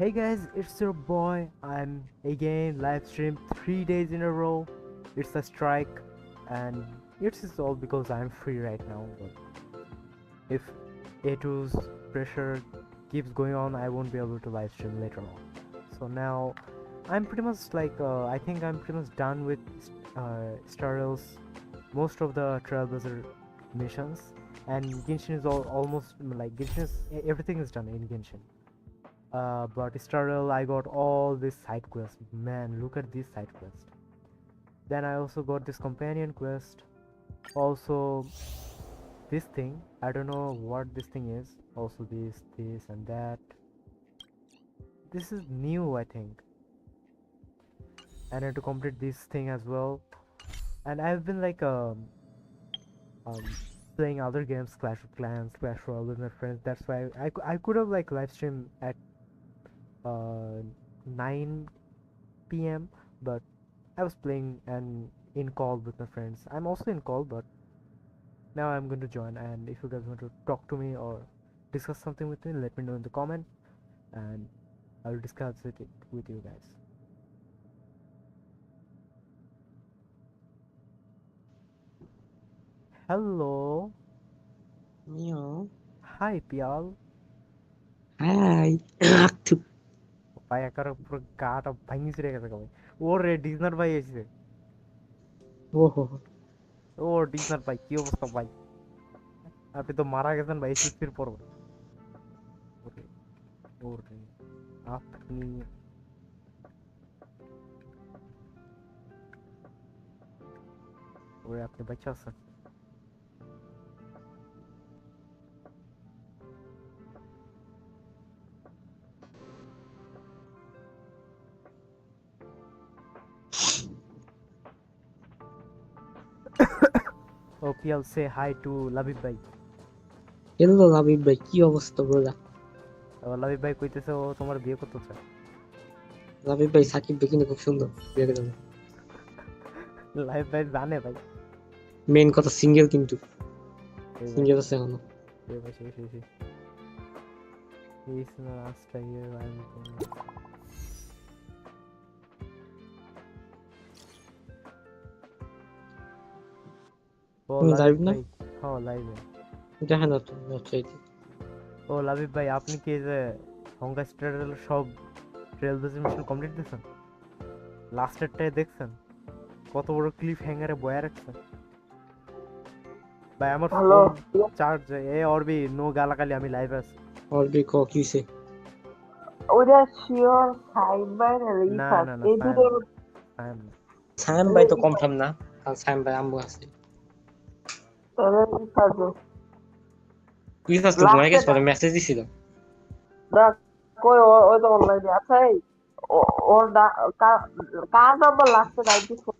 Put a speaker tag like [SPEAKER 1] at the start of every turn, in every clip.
[SPEAKER 1] Hey guys, it's your boy. I'm again live stream 3 days in a row. It's a strike, and it's just all because I'm free right now. But if A2's pressure keeps going on, I won't be able to live stream later on. So now I'm pretty much I think I'm pretty much done with Starrel's most of the Trailblazer missions, and Genshin is almost like Genshin is, everything is done in Genshin. But Starrel, I got all these side quests. Man, look at this side quest. Then I also got this companion quest. Also, this thing. I don't know what this thing is. Also, this, and that. This is new, I think. And I had to complete this thing as well. And I've been um playing other games, Clash of Clans, Clash Royale with my friends. That's why I could have live stream at 9 p.m. but I was playing and in call with my friends. I'm also in call, but now I'm going to join. And if you guys want to talk to me or discuss something with me, let me know in the comment, and I'll discuss it with you guys. Hello.
[SPEAKER 2] Meow.
[SPEAKER 1] Hi, Pial.
[SPEAKER 2] Hi.
[SPEAKER 1] ভাই একার পুরো গাটা ভাঙি চড়ে গেছে ভাই। ওরে dishonour ভাই এসেছে।
[SPEAKER 2] ওহো
[SPEAKER 1] ও ডিজনার ভাই, কি অবস্থা ভাই? আপনি তো মারা গেছেন ভাই এসএসসির পর। ওরে ওরে আপনি ওরে আপনি বাচ্চা আছেন? ও পিয়াল, সে হাই টু লাবিব ভাই।
[SPEAKER 2] হ্যালো লাবিব ভাই, কি অবস্থা বলা?
[SPEAKER 1] লাবিব ভাই কইতেছে ও তোমার বিয়ে করতে চায়।
[SPEAKER 2] লাবিব ভাই সাকিব ভাই কিন্তু খুব সুন্দর, বিয়ে করে দেবো।
[SPEAKER 1] লাবিব ভাই জানে ভাই।
[SPEAKER 2] মেন কথা সিঙ্গেল, কিন্তু
[SPEAKER 1] এই ভাই
[SPEAKER 2] সিঙ্গেল আছে এখনো।
[SPEAKER 1] এই ভাই সেই He's not last year I'm ও
[SPEAKER 2] লাইভ
[SPEAKER 1] লাবিব
[SPEAKER 2] না,
[SPEAKER 1] ভাই। হ্যাঁ লাইভে।
[SPEAKER 2] দেখে না তো ওয়েবসাইটে।
[SPEAKER 1] ও লাবিব ভাই, আপনি কি এই যে হংকা স্টারের সব ট্রেলব্লেজ মিশন কমপ্লিট দিয়েছেন? লাস্টেরটায় দেখছেন কত বড় ক্লিফ হ্যাঙ্গারে বয়া রাখছেন ভাই? আমার
[SPEAKER 3] হ্যালো
[SPEAKER 1] ফোন চার্জ এ অরবি নো গালাগালি, আমি লাইভ আছি।
[SPEAKER 2] অলরেডি কি হইছে?
[SPEAKER 3] ওটা শিওর সাইবার
[SPEAKER 1] না
[SPEAKER 3] রিফাত
[SPEAKER 1] না না
[SPEAKER 3] এই
[SPEAKER 1] সায়াম
[SPEAKER 3] দুটো
[SPEAKER 1] সায়াম না।
[SPEAKER 2] সাইম ভাই তো কনফার্ম না, কারণ সাইম ভাই আমবো আছে।
[SPEAKER 3] রিফাত
[SPEAKER 2] তুই ফার্স্ট তো ঘুমাই
[SPEAKER 3] লাস্টে
[SPEAKER 2] গেছ, পরে মেসেজ দিছিল।
[SPEAKER 3] দেখ কই ওই তো অনলাইনে আছে ওর কার নাম্বার লাস্টে 94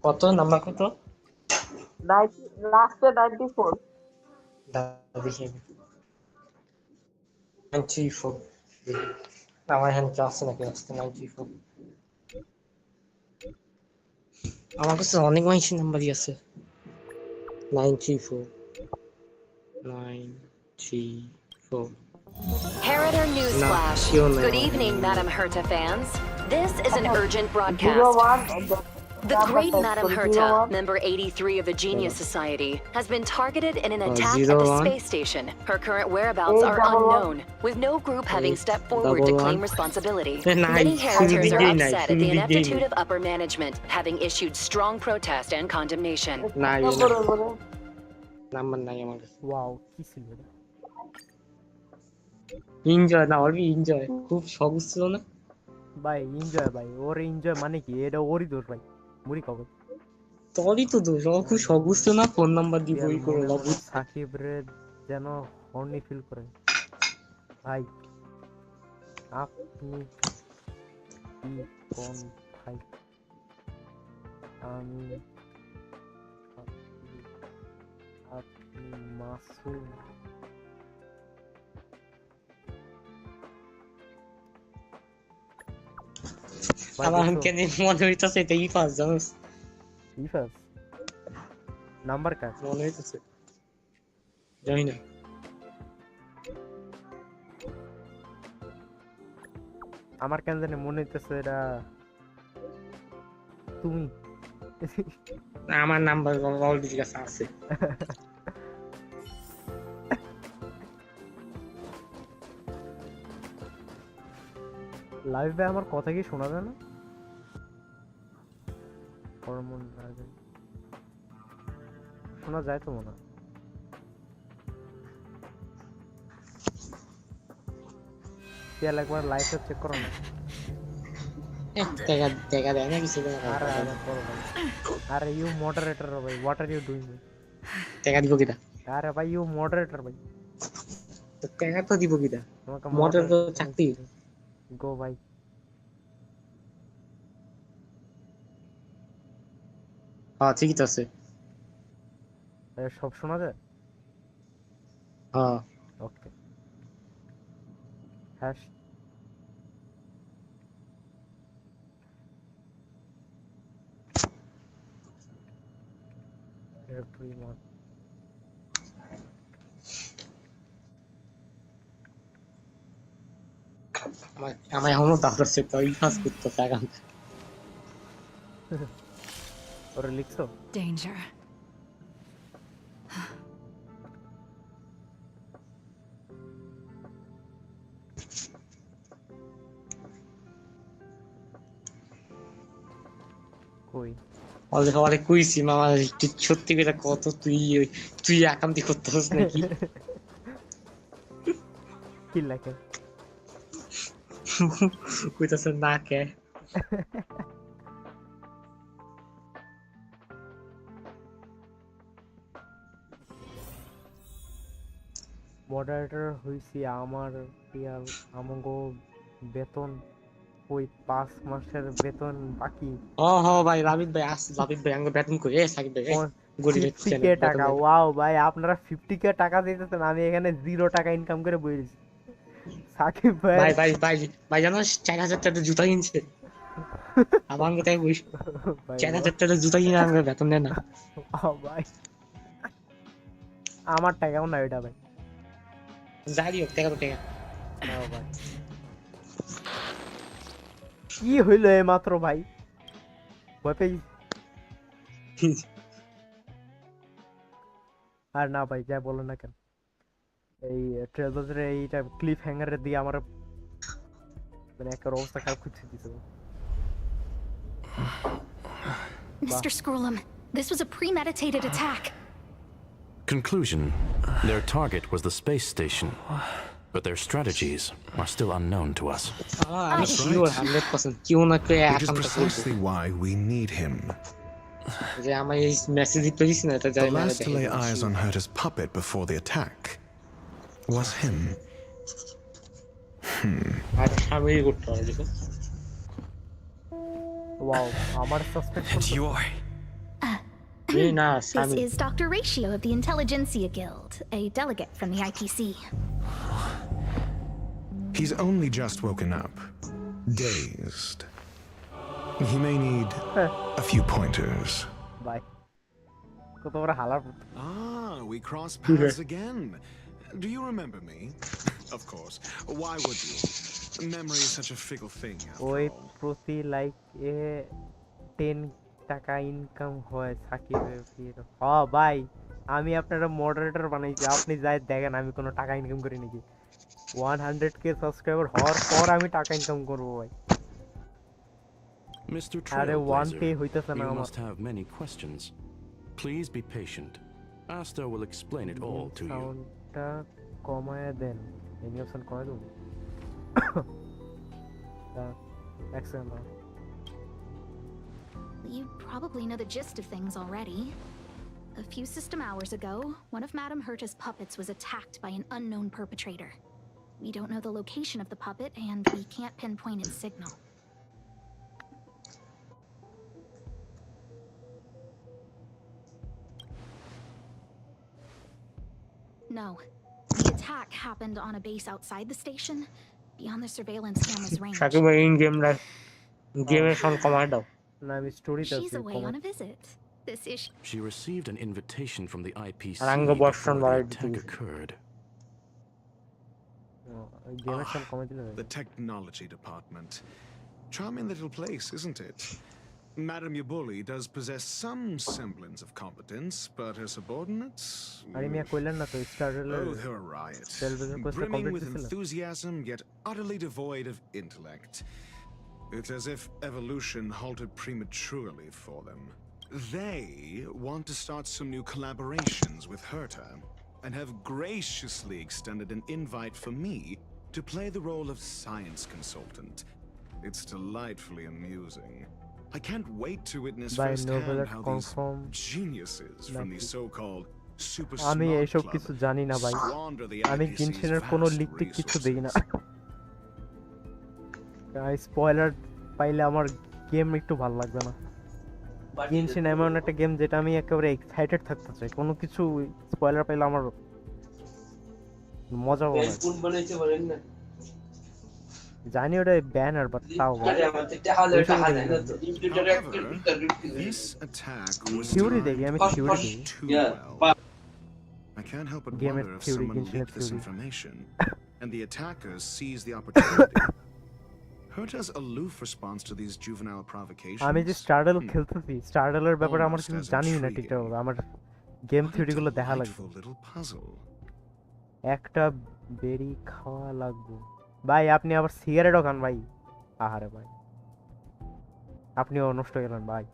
[SPEAKER 2] কত নাম্বার কত?
[SPEAKER 3] 90 লাস্টে 94
[SPEAKER 2] দেখি 94। আমার হ্যান্ড আছে নাকি লাস্টে 94? আমার কাছে অনেক মানুষের নাম্বারই আছে। 94 94
[SPEAKER 4] Harita
[SPEAKER 2] না,
[SPEAKER 4] Newsflash.
[SPEAKER 2] কেউ নাই
[SPEAKER 4] Good
[SPEAKER 2] আমার
[SPEAKER 4] evening,
[SPEAKER 2] hand.
[SPEAKER 4] Madam Herta fans. This is an urgent
[SPEAKER 3] 01
[SPEAKER 4] broadcast. The great Madam Herta,
[SPEAKER 3] 01
[SPEAKER 4] member 83 of the Genius Society, has been targeted in an attack at the
[SPEAKER 2] 01
[SPEAKER 4] space station. Her current whereabouts are
[SPEAKER 3] 811
[SPEAKER 4] unknown, with no group having stepped forward to
[SPEAKER 2] 811
[SPEAKER 4] claim responsibility.
[SPEAKER 2] নাই,
[SPEAKER 4] Many
[SPEAKER 2] শুরু
[SPEAKER 4] Heriters are
[SPEAKER 2] দিকেই নাই,
[SPEAKER 4] upset at
[SPEAKER 2] শুরু
[SPEAKER 4] the
[SPEAKER 2] দিকেই
[SPEAKER 4] ineptitude
[SPEAKER 2] নাই।
[SPEAKER 4] of upper management, having issued strong protest and condemnation.
[SPEAKER 2] নাই রে, না, নাম্বার নাই আমার কাছে।
[SPEAKER 1] ওয়াও কি ছিল এটা?
[SPEAKER 2] এনজয় না, অলরেডি এনজয় খুব সহজ ছিল না।
[SPEAKER 1] ভাই এনজয় ভাই, ওর এনজয় মানে কি? এটা ওরই দোষ ভাই, মুড়ি খাবো।
[SPEAKER 2] তোরই তো দোষ, ও খুব সহজ ছিল না, ফোন নাম্বার দিব
[SPEAKER 1] পিয়াল
[SPEAKER 2] ই করে
[SPEAKER 1] মনে মনে
[SPEAKER 2] বুঝতে।
[SPEAKER 1] সাকিব রে যেন হর্নি ফিল করে। ভাই আপনি কি কোন ভাই? আমি আপনি মাসুম। ভাই
[SPEAKER 2] আমার
[SPEAKER 1] দেখছো
[SPEAKER 2] কেন মনে হইতাছে এটাই ফার্স্ট, জানোস?
[SPEAKER 1] ইফাস নাম্বার কার?
[SPEAKER 2] মনে হইতাছে, জানি না।
[SPEAKER 1] আমার কেন জানি মনে হইতেছে এটা তুমি।
[SPEAKER 2] আমার নাম্বার অলরেডি কাছে আছে।
[SPEAKER 1] লাইভ ভাই আমার কথা কি শোনা যায় না? শোনা যায় তো মনে হয়। একবার লাইভটা চেক করো না।
[SPEAKER 2] দেখা দেয় না কিছু।
[SPEAKER 1] আরে ইউ মডারেটর ভাই, হোয়াট আর ইউ ডুইং?
[SPEAKER 2] দেখা দিব কিটা?
[SPEAKER 1] আরে ভাই ইউ মডারেটর ভাই।
[SPEAKER 2] তো দেখা তো দিব কিটা?
[SPEAKER 1] তোমাকে
[SPEAKER 2] মডারেটর চাকরি।
[SPEAKER 1] গো ভাই।
[SPEAKER 2] হ্যাঁ ঠিকই তো আছে।
[SPEAKER 1] সব শোনা যায়?
[SPEAKER 2] হ্যাঁ
[SPEAKER 1] ওকে। হ্যাশ everyone
[SPEAKER 2] আমার এখনো দাঁড় আছে তো এই কাজ করতেছে এখন।
[SPEAKER 1] ওরে লিখছো?
[SPEAKER 4] Danger.
[SPEAKER 1] কই
[SPEAKER 2] অলরেডি কইছি মামা সত্যি করে কত তুই একান্তি করতেছিস নাকি?
[SPEAKER 1] কি লাগে?
[SPEAKER 2] কইতাছে না কে?
[SPEAKER 1] মডারেটর হইছি আমার আমাগো বেতন ওই 5 মাসের বেতন বাকি।
[SPEAKER 2] ভাই রাবিদ ভাই রাবিদ ভাই আমাকে বেতন কই? সাকিব ভাই গরিবের
[SPEAKER 1] 50k টাকা। ওয়াও ভাই আপনারা 50k টাকা দিতেছেন, আমি এখানে 0 টাকা ইনকাম করে বইছি। সাকিব ভাই
[SPEAKER 2] ভাই ভাই ভাই ভাই জানো 4000 টাকা জুতা কিনছে আমার কথাই বই। 4000 টাকা জুতা কিনে আমাকে বেতন দেয় না।
[SPEAKER 1] ভাই আমার টাকাও না এটা ভাই।
[SPEAKER 2] যাই হোক টাকা তো টাকা।
[SPEAKER 1] ভাই কি হইলো এই মাত্র ভাই? আর না ভাই যা বলো না কেন, এই ট্রেলব্লেজের এইটা ক্লিফ হ্যাঙ্গারে দিয়ে আমার মানে একটা অবস্থা খারাপ করতে দিতে।
[SPEAKER 4] Mr. Scrollum, this was a premeditated attack.
[SPEAKER 5] Conclusion: their target was the space station, but their strategies are still unknown to us.
[SPEAKER 2] I'm sure 100% কেউ না কেউ
[SPEAKER 6] Which is
[SPEAKER 2] একান্ত করবে।
[SPEAKER 6] precisely why we need him.
[SPEAKER 2] যে আমার এই message দিতে দিছি না এটা
[SPEAKER 6] The
[SPEAKER 2] যাই না।
[SPEAKER 6] last to lay eyes on Harta's puppet before the attack was him.
[SPEAKER 2] আর সামনেই করতে হবে দেখো।
[SPEAKER 1] ওয়াও আমার সাসপেক্ট
[SPEAKER 2] না
[SPEAKER 7] This
[SPEAKER 2] সামনে
[SPEAKER 7] is Dr. Ratio of the Intelligentsia Guild, a delegate from the IPC.
[SPEAKER 6] He's only just woken up, dazed. He may need a few pointers.
[SPEAKER 1] বাই কত বড় হালার।
[SPEAKER 6] Ah, we cross paths again. Do you remember me? Of course. Why would you? Memory is such a fickle thing.
[SPEAKER 1] ওই প্রতি like a 10 টাকা income হয় সাকিবের। হ্যাঁ ভাই আমি আপনারা মডারেটর বানাইছি, আপনি যাই দেখেন আমি কোনো টাকা ইনকাম করি নাকি। 100k সাবস্ক্রাইবার হওয়ার পর আমি টাকা ইনকাম করবো ভাই।
[SPEAKER 5] Mr.
[SPEAKER 1] আরে 1k
[SPEAKER 5] Trailblazer,
[SPEAKER 1] হইতেছে না
[SPEAKER 5] you
[SPEAKER 1] আমার।
[SPEAKER 5] must have many questions. Please be patient. Asta will explain it all to you.
[SPEAKER 1] সাউন্ডটা কমায় দেন, এনি অপশন কমায় দেব। Excellent.
[SPEAKER 7] You probably know the gist of things already. A few system hours ago, one of Madame Harta's puppets was attacked by an unknown perpetrator. We don't know the location of the puppet, and we can't pinpoint its signal. No. The attack happened on a base outside the station, beyond the surveillance camera's range.
[SPEAKER 2] Shakib ভাই in game live গেমের sound কমায় দাও।
[SPEAKER 1] না আমি স্টোরিতে
[SPEAKER 7] She's
[SPEAKER 1] আছি।
[SPEAKER 7] away on a visit. This issue.
[SPEAKER 5] She received an invitation from the IPC
[SPEAKER 2] Rango
[SPEAKER 5] before
[SPEAKER 2] Boston
[SPEAKER 5] the
[SPEAKER 2] Wild
[SPEAKER 5] attack
[SPEAKER 2] Beast.
[SPEAKER 5] occurred.
[SPEAKER 1] গেমের সামনে কমে দিলে
[SPEAKER 6] The technology department. Charming little place, isn't it? Madame Yabuli does possess some semblance of competence, but her subordinates...
[SPEAKER 1] আরে মিয়া কইলেন না তো স্টারলের
[SPEAKER 6] Oh, they're a riot.
[SPEAKER 1] Trailblaze কোর্সটা
[SPEAKER 6] Brimming
[SPEAKER 1] complete
[SPEAKER 6] with
[SPEAKER 1] দিছিল
[SPEAKER 6] enthusiasm, yet utterly devoid of intellect. It's as if evolution halted prematurely for them. They want to start some new collaborations with Harta, and have graciously extended an invite for me to play the role of science consultant. It's delightfully amusing. I can't wait to witness
[SPEAKER 1] By
[SPEAKER 6] firsthand
[SPEAKER 1] novel
[SPEAKER 6] how these
[SPEAKER 1] confirm
[SPEAKER 6] geniuses from these so-called super
[SPEAKER 1] আমি
[SPEAKER 6] smart
[SPEAKER 1] এইসব
[SPEAKER 6] club
[SPEAKER 1] কিছু জানি না ভাই
[SPEAKER 6] squander the
[SPEAKER 1] আমি
[SPEAKER 6] IPC's
[SPEAKER 1] গেমশনের কোনো
[SPEAKER 6] vast
[SPEAKER 1] leak tick কিছু দেই না
[SPEAKER 6] resources.
[SPEAKER 1] স্পয়লার পাইলে আমার গেম একটু ভালো লাগবে না গেমশন এমন একটা গেম যেটা আমি একেবারে এক্সাইটেড থাকতে চাই কোনো কিছু স্পয়লার পাইলে আমার মজা হবে না।
[SPEAKER 8] কোন বানাইছে বলেন না
[SPEAKER 1] জানি ওটা ব্যানার বাট তাও
[SPEAKER 8] আরে আমাদের টাকা যায় না তো ইনস্টিটিউটে
[SPEAKER 6] However, this attack was
[SPEAKER 1] theory দেখি আমি
[SPEAKER 8] First-
[SPEAKER 1] থিওরি
[SPEAKER 8] first-
[SPEAKER 1] দেখি
[SPEAKER 6] too
[SPEAKER 8] Yeah,
[SPEAKER 6] well. I can't help but
[SPEAKER 1] Game
[SPEAKER 6] wonder if
[SPEAKER 1] theory,
[SPEAKER 6] someone
[SPEAKER 1] Genshin
[SPEAKER 6] leaked this
[SPEAKER 1] theory.
[SPEAKER 6] information, and the attackers seized the opportunity. Harta's aloof response to these juvenile provocations.
[SPEAKER 1] আমি যে স্টারডেল
[SPEAKER 6] Hmm.
[SPEAKER 1] খেলতেছি স্টারডেলের ব্যাপারে আমার কিছু
[SPEAKER 6] Almost as
[SPEAKER 1] জানি না
[SPEAKER 6] intriguing.
[SPEAKER 1] ঠিকঠাক আমার গেম
[SPEAKER 6] What a
[SPEAKER 1] থিওরি গুলো দেখা লাগবে
[SPEAKER 6] delightful little puzzle.
[SPEAKER 1] একটা বেরি খাওয়া লাগবে ভাই আপনি আবার সিগারেটও খান ভাই আহারে ভাই আপনিও নষ্ট হয়ে গেলেন ভাই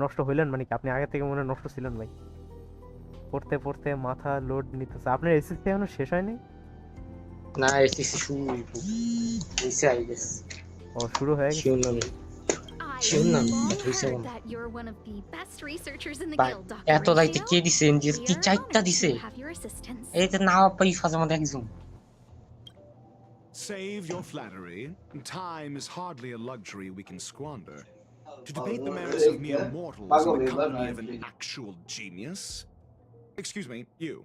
[SPEAKER 1] নষ্ট হইলেন মানে কি আপনি আগে থেকে মনে হয় নষ্ট ছিলেন ভাই পড়তে পড়তে মাথা লোড নিতেছে আপনার এসএসসি এখনো শেষ হয়নি
[SPEAKER 2] না এসএসসি শুরু হইব হইছে আই গেস
[SPEAKER 1] ও শুরু হয়ে গেছে
[SPEAKER 2] শিওর না
[SPEAKER 7] I
[SPEAKER 2] Sure,
[SPEAKER 7] have
[SPEAKER 2] no,
[SPEAKER 7] long
[SPEAKER 2] but we
[SPEAKER 7] heard
[SPEAKER 2] saw-
[SPEAKER 7] that you're one of the best researchers in the
[SPEAKER 2] ভাই
[SPEAKER 7] guild, Dr.
[SPEAKER 2] এত রাইতে
[SPEAKER 7] Ratio.
[SPEAKER 2] কে দিছে এনজির
[SPEAKER 7] We
[SPEAKER 2] কি
[SPEAKER 7] are
[SPEAKER 2] চারটা
[SPEAKER 7] honored
[SPEAKER 2] দিছে
[SPEAKER 7] to have your assistance.
[SPEAKER 2] এই তো না পাই ফাজে মধ্যে একজন
[SPEAKER 6] Save your flattery. Time is hardly a luxury we can squander. To debate the merits of mere mortals in the company of an actual genius? Excuse me, you.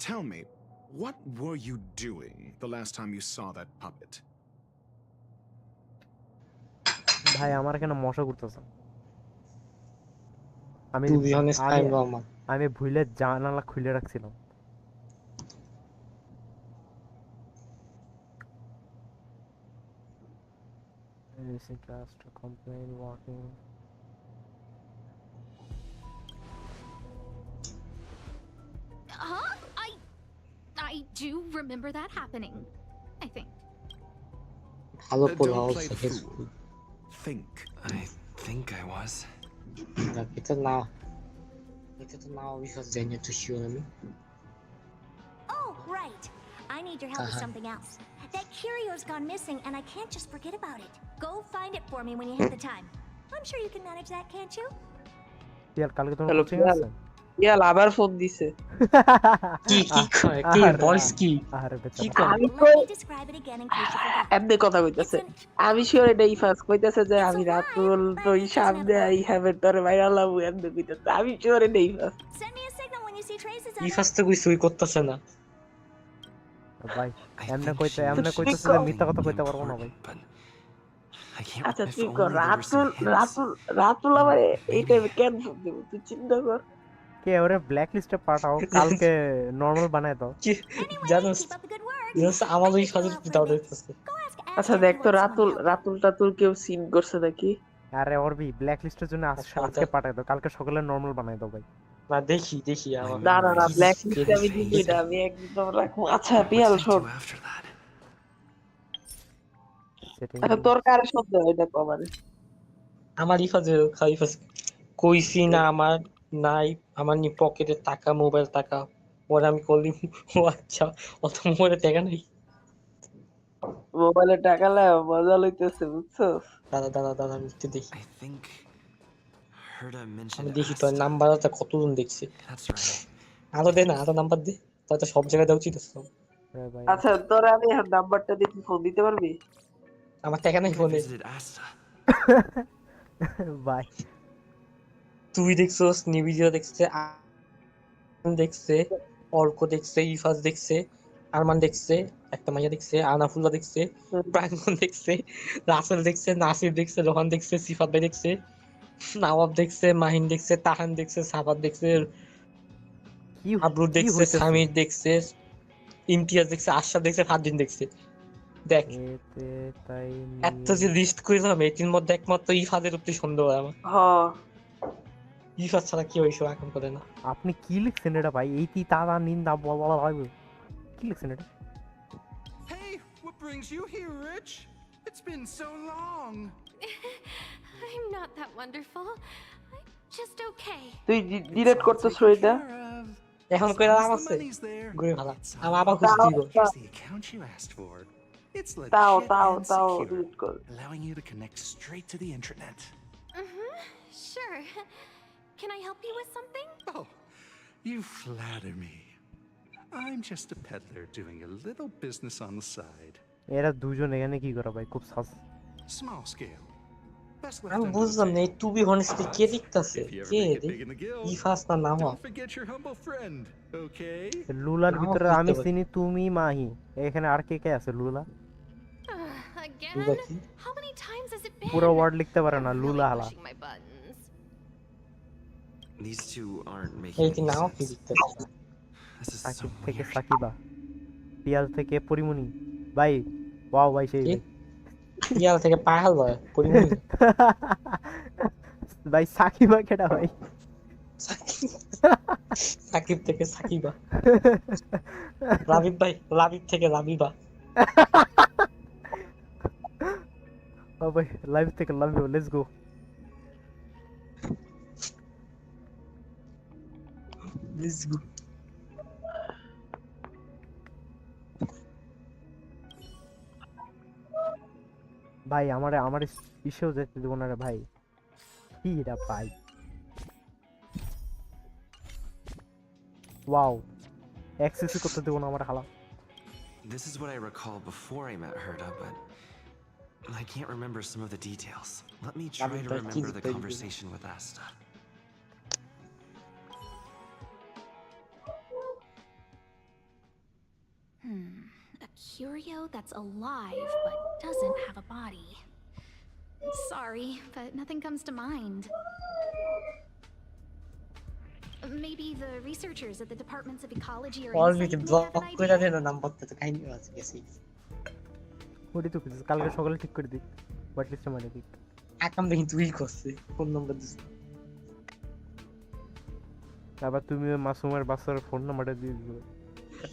[SPEAKER 6] Tell me, what were you doing the last time you saw that puppet?
[SPEAKER 1] ভাই আমার এখানে মশা ঘুরতেছে আমি
[SPEAKER 2] two be honest I
[SPEAKER 1] আমি-
[SPEAKER 2] normal
[SPEAKER 1] আমি ভুলে জানালা খুলে রাখছিলাম Recent class to complain walking.
[SPEAKER 7] Huh? I do remember that happening. I think.
[SPEAKER 2] ভালো পড়া
[SPEAKER 6] Don't play
[SPEAKER 2] হচ্ছে
[SPEAKER 6] the fool. Think.
[SPEAKER 5] I think I was.
[SPEAKER 2] এটা তো না because they need to show me
[SPEAKER 9] Oh, right. I need your help with
[SPEAKER 2] Uh-huh.
[SPEAKER 9] something else. That curio's gone missing, and I can't just forget about it. Go find it for me when you have the time. I'm sure you can manage that, can't you?
[SPEAKER 1] ইয়ার কালকে তোমার
[SPEAKER 3] Hello,
[SPEAKER 1] coaching
[SPEAKER 3] Pial.
[SPEAKER 1] আছে
[SPEAKER 3] ইয়াল আবার phone দিছে
[SPEAKER 2] কি কয় কি voice কি
[SPEAKER 1] আরে
[SPEAKER 2] কি
[SPEAKER 1] বেচারা
[SPEAKER 2] কয়
[SPEAKER 3] আমি
[SPEAKER 9] Let me describe it again in case you forgot.
[SPEAKER 3] এমনি কথা কইতাছে
[SPEAKER 9] It's
[SPEAKER 3] আমি শিওর এটা ইফাস কইতাছে যে আমি রাতুল তো সামনে আই হ্যাভ তোর ভাইরালাম এমনি কইতাছে আমি শিওর এটা Ifas
[SPEAKER 9] Send me a signal when you see traces of
[SPEAKER 2] E
[SPEAKER 9] it.
[SPEAKER 2] First তো কিছুই করতেছে না
[SPEAKER 1] ভাই
[SPEAKER 5] I
[SPEAKER 1] এমনে
[SPEAKER 5] think
[SPEAKER 1] কইতে
[SPEAKER 5] she
[SPEAKER 1] এমনে
[SPEAKER 5] was
[SPEAKER 1] কইতেছে
[SPEAKER 5] something
[SPEAKER 1] যে মিথ্যা কথা কইতে পারবো না ভাই
[SPEAKER 5] important, but I can't.
[SPEAKER 3] আচ্ছা
[SPEAKER 5] if
[SPEAKER 3] তুই
[SPEAKER 5] only
[SPEAKER 3] কর
[SPEAKER 5] there were some hints.
[SPEAKER 3] Ratul আমার এই টাইমে কেন ফোন দিব তুই চিন্তা কর
[SPEAKER 1] কে ওরে ব্ল্যাক লিস্টে পাঠাও কালকে নরমাল বানায় দাও
[SPEAKER 2] কি
[SPEAKER 9] Anyway,
[SPEAKER 2] জানোস
[SPEAKER 9] keep up the good work.
[SPEAKER 2] জানোস আমার ওই ফাজের দাও দেখতেছে
[SPEAKER 9] Go ask
[SPEAKER 3] আচ্ছা
[SPEAKER 9] Aztec
[SPEAKER 3] দেখ তো
[SPEAKER 9] if you want
[SPEAKER 3] Ratul
[SPEAKER 9] some help.
[SPEAKER 3] Ratul টাতুল কেউ সিন করছে নাকি
[SPEAKER 1] আরে অরবি ব্ল্যাক লিস্টের জন্য
[SPEAKER 2] আচ্ছা,
[SPEAKER 1] আজকে পাঠায় দাও কালকে সকালে নরমাল বানায় দাও ভাই
[SPEAKER 2] না দেখি আমার
[SPEAKER 3] না না না ব্ল্যাক
[SPEAKER 2] Yes,
[SPEAKER 3] লিস্টে আমি
[SPEAKER 2] yes,
[SPEAKER 3] দিবি
[SPEAKER 2] yes.
[SPEAKER 3] না আমি একদম রাখবো আচ্ছা
[SPEAKER 5] What's
[SPEAKER 3] পিয়াল
[SPEAKER 5] I
[SPEAKER 3] শোন
[SPEAKER 5] do after that?
[SPEAKER 3] আচ্ছা তোর কারে শব্দ এটা কমারে
[SPEAKER 2] আমার ইফাজে খাইফাস কইছি না আমার নাই আমার নি পকেটে টাকা মোবাইল টাকা ওরা আমি কলি ও আচ্ছা অত মোবাইলে টাকা নাই
[SPEAKER 3] মোবাইলে টাকা লাই মজা লইতেছে বুঝছস
[SPEAKER 2] দাদা আমি একটু দেখি
[SPEAKER 5] I think Herta
[SPEAKER 2] আমি
[SPEAKER 5] mentioned
[SPEAKER 2] দেখি তোর
[SPEAKER 5] Asta.
[SPEAKER 2] নাম্বারটা কতজন দেখছি
[SPEAKER 5] That's right.
[SPEAKER 2] আরো দে না আরো নাম্বার দে তো সব জায়গায় দেওয়া উচিত আছে।
[SPEAKER 1] আরে ভাই
[SPEAKER 3] আচ্ছা তোর আমি এখন নাম্বারটা দিয়ে তুই ফোন দিতে পারবি
[SPEAKER 2] আমার টাকা নাই
[SPEAKER 5] I
[SPEAKER 2] ফোনে
[SPEAKER 5] visited Asta.
[SPEAKER 1] ভাই
[SPEAKER 2] তুই দেখছস নিবিজা দেখছে দেখছে অর্ক দেখছে ইফাজ দেখছে আরমান দেখছে একটা মাইয়া দেখছে আনাফুল্লাহ দেখছে প্রাঙ্গন দেখছে রাসেল দেখছে নাসির দেখছে রোহান দেখছে সিফাত ভাই দেখছে নওয়াব দেখছে মাহিন দেখছে তাহান দেখছে সাফাত দেখছে
[SPEAKER 1] কি
[SPEAKER 2] আবরুর
[SPEAKER 1] কি
[SPEAKER 2] দেখছে
[SPEAKER 1] হইতেছে?
[SPEAKER 2] সামির দেখছে ইমতিয়াজ দেখছে, আশরাফ দেখছে, ফারদিন দেখছে। দেখ
[SPEAKER 1] এতে তাই
[SPEAKER 2] এত যে লিস্ট করলাম এটির মধ্যে একমাত্র ইফাদের উপরে সন্দেহ হয় আমার।
[SPEAKER 3] হ্যাঁ
[SPEAKER 2] ইফাদ ছাড়া কেউ এইসব এখন করে না।
[SPEAKER 1] আপনি কি লিখছেন এটা ভাই? এইটি তারা নিন্দা বলা লাগবে, কি লিখছেন এটা?
[SPEAKER 10] Hey, what brings you here, Rich? It's been so long.
[SPEAKER 9] I'm not that wonderful. I'm just okay.
[SPEAKER 3] তুই ডিলিট করতেছ এটা?
[SPEAKER 2] এখন কই রাম আছে ঘুরে ভালো আমার আবার খুঁজে দিব।
[SPEAKER 10] Here's the account you asked for. It's legit
[SPEAKER 3] তাও
[SPEAKER 10] and secure,
[SPEAKER 3] ডিলিট কর।
[SPEAKER 10] allowing you to connect straight to the intranet.
[SPEAKER 9] Sure. Can I help you with something?
[SPEAKER 10] Oh, you flatter me. I'm just a peddler doing a little business on the side.
[SPEAKER 1] এরা দুজন এখানে কি করে ভাই? খুব সাস
[SPEAKER 10] Small scale. Best left
[SPEAKER 2] আমি
[SPEAKER 10] under the
[SPEAKER 2] বুঝলাম না এই
[SPEAKER 10] table.
[SPEAKER 2] টু বি হনেস্টলি কে লিখতাছে,
[SPEAKER 10] If you ever
[SPEAKER 2] কে
[SPEAKER 10] make it
[SPEAKER 2] রে?
[SPEAKER 10] big in the guild,
[SPEAKER 2] ইফাস না নাম
[SPEAKER 10] don't forget your humble friend, okay?
[SPEAKER 1] লুলার
[SPEAKER 2] নাও
[SPEAKER 1] ভিতরে
[SPEAKER 2] বুঝতে
[SPEAKER 1] আমি
[SPEAKER 2] পারি।
[SPEAKER 1] চিনি, তুমি, মাহি। এখানে আর কে কে আছে? লুলা
[SPEAKER 9] Again?
[SPEAKER 2] লুলা কি?
[SPEAKER 9] How many times has it been?
[SPEAKER 1] পুরো ওয়ার্ড লিখতে পারে না,
[SPEAKER 9] I'm really
[SPEAKER 1] লুলা হালা।
[SPEAKER 9] pushing my buttons.
[SPEAKER 5] These two aren't
[SPEAKER 2] এই
[SPEAKER 5] making
[SPEAKER 2] কি
[SPEAKER 5] any
[SPEAKER 2] নাও কি
[SPEAKER 5] sense.
[SPEAKER 2] লিখতাছে?
[SPEAKER 5] This is so
[SPEAKER 1] Shakib থেকে
[SPEAKER 5] weird.
[SPEAKER 1] সাকিবা, পিয়াল থেকে পরিমণি ভাই। ওয়াও ভাই সেই
[SPEAKER 2] কি? ইয়াল থেকে পাহাল হয় পরিমণি।
[SPEAKER 1] ভাই সাকিবা কেডা ভাই?
[SPEAKER 2] সাকিব থেকে সাকিবা। রাবিব ভাই, রাবিব থেকে রাবিবা।
[SPEAKER 1] ও ভাই লাইভ থেকে love you, let's go.
[SPEAKER 2] Let's go.
[SPEAKER 1] ভাই আমারে ইসেও যেতে দেবো না রে ভাই। কি এটা ভাই? ওয়াও, অ্যাক্সেসই করতে দেবো না আমার হালা।
[SPEAKER 5] This is what I recall before I met Herta, but I can't remember some of the details. Let me try to remember the conversation with Asta.
[SPEAKER 7] A curio that's alive but doesn't have a body. Sorry, but nothing comes to mind. Maybe the researchers at the departments of ecology or
[SPEAKER 2] already
[SPEAKER 7] insight may
[SPEAKER 2] block
[SPEAKER 7] have an
[SPEAKER 2] করে
[SPEAKER 7] idea.
[SPEAKER 2] দেন নাম্বারটা তো কাহিনী আছে গেছি।
[SPEAKER 1] ওটি তো কিছু কালকে সকালে ঠিক করে দিই, বাট লিস্টে মানে দিই।
[SPEAKER 2] আকাম দেখি তুই করছে ফোন নাম্বার দিস।
[SPEAKER 1] তারপর তুমি ওই মাসুমের বাচ্চার ফোন নাম্বারটা দিয়ে দিবে।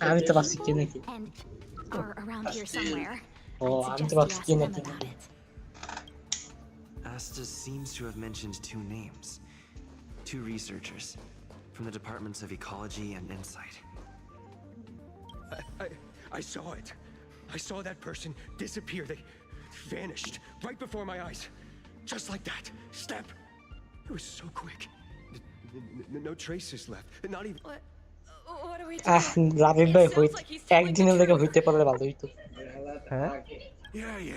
[SPEAKER 2] আমি তো ভাবছি কে নাকি।
[SPEAKER 7] And are around here somewhere.
[SPEAKER 2] Oh,
[SPEAKER 7] I'd
[SPEAKER 2] I'm
[SPEAKER 7] suggest
[SPEAKER 2] about
[SPEAKER 7] you
[SPEAKER 2] to
[SPEAKER 7] ask
[SPEAKER 2] get
[SPEAKER 7] them
[SPEAKER 2] it.
[SPEAKER 7] about it.
[SPEAKER 5] Asta seems to have mentioned two names. Two researchers from the departments of ecology and insight.
[SPEAKER 11] I saw it. I saw that person disappear. They vanished right before my eyes. Just like that. Step. It was so quick. No traces left. Not even...
[SPEAKER 9] What are we
[SPEAKER 2] আহ রাবিব ভাই একদিনের লেগে হইতে পারলে ভালো হইতো।
[SPEAKER 1] হ্যাঁ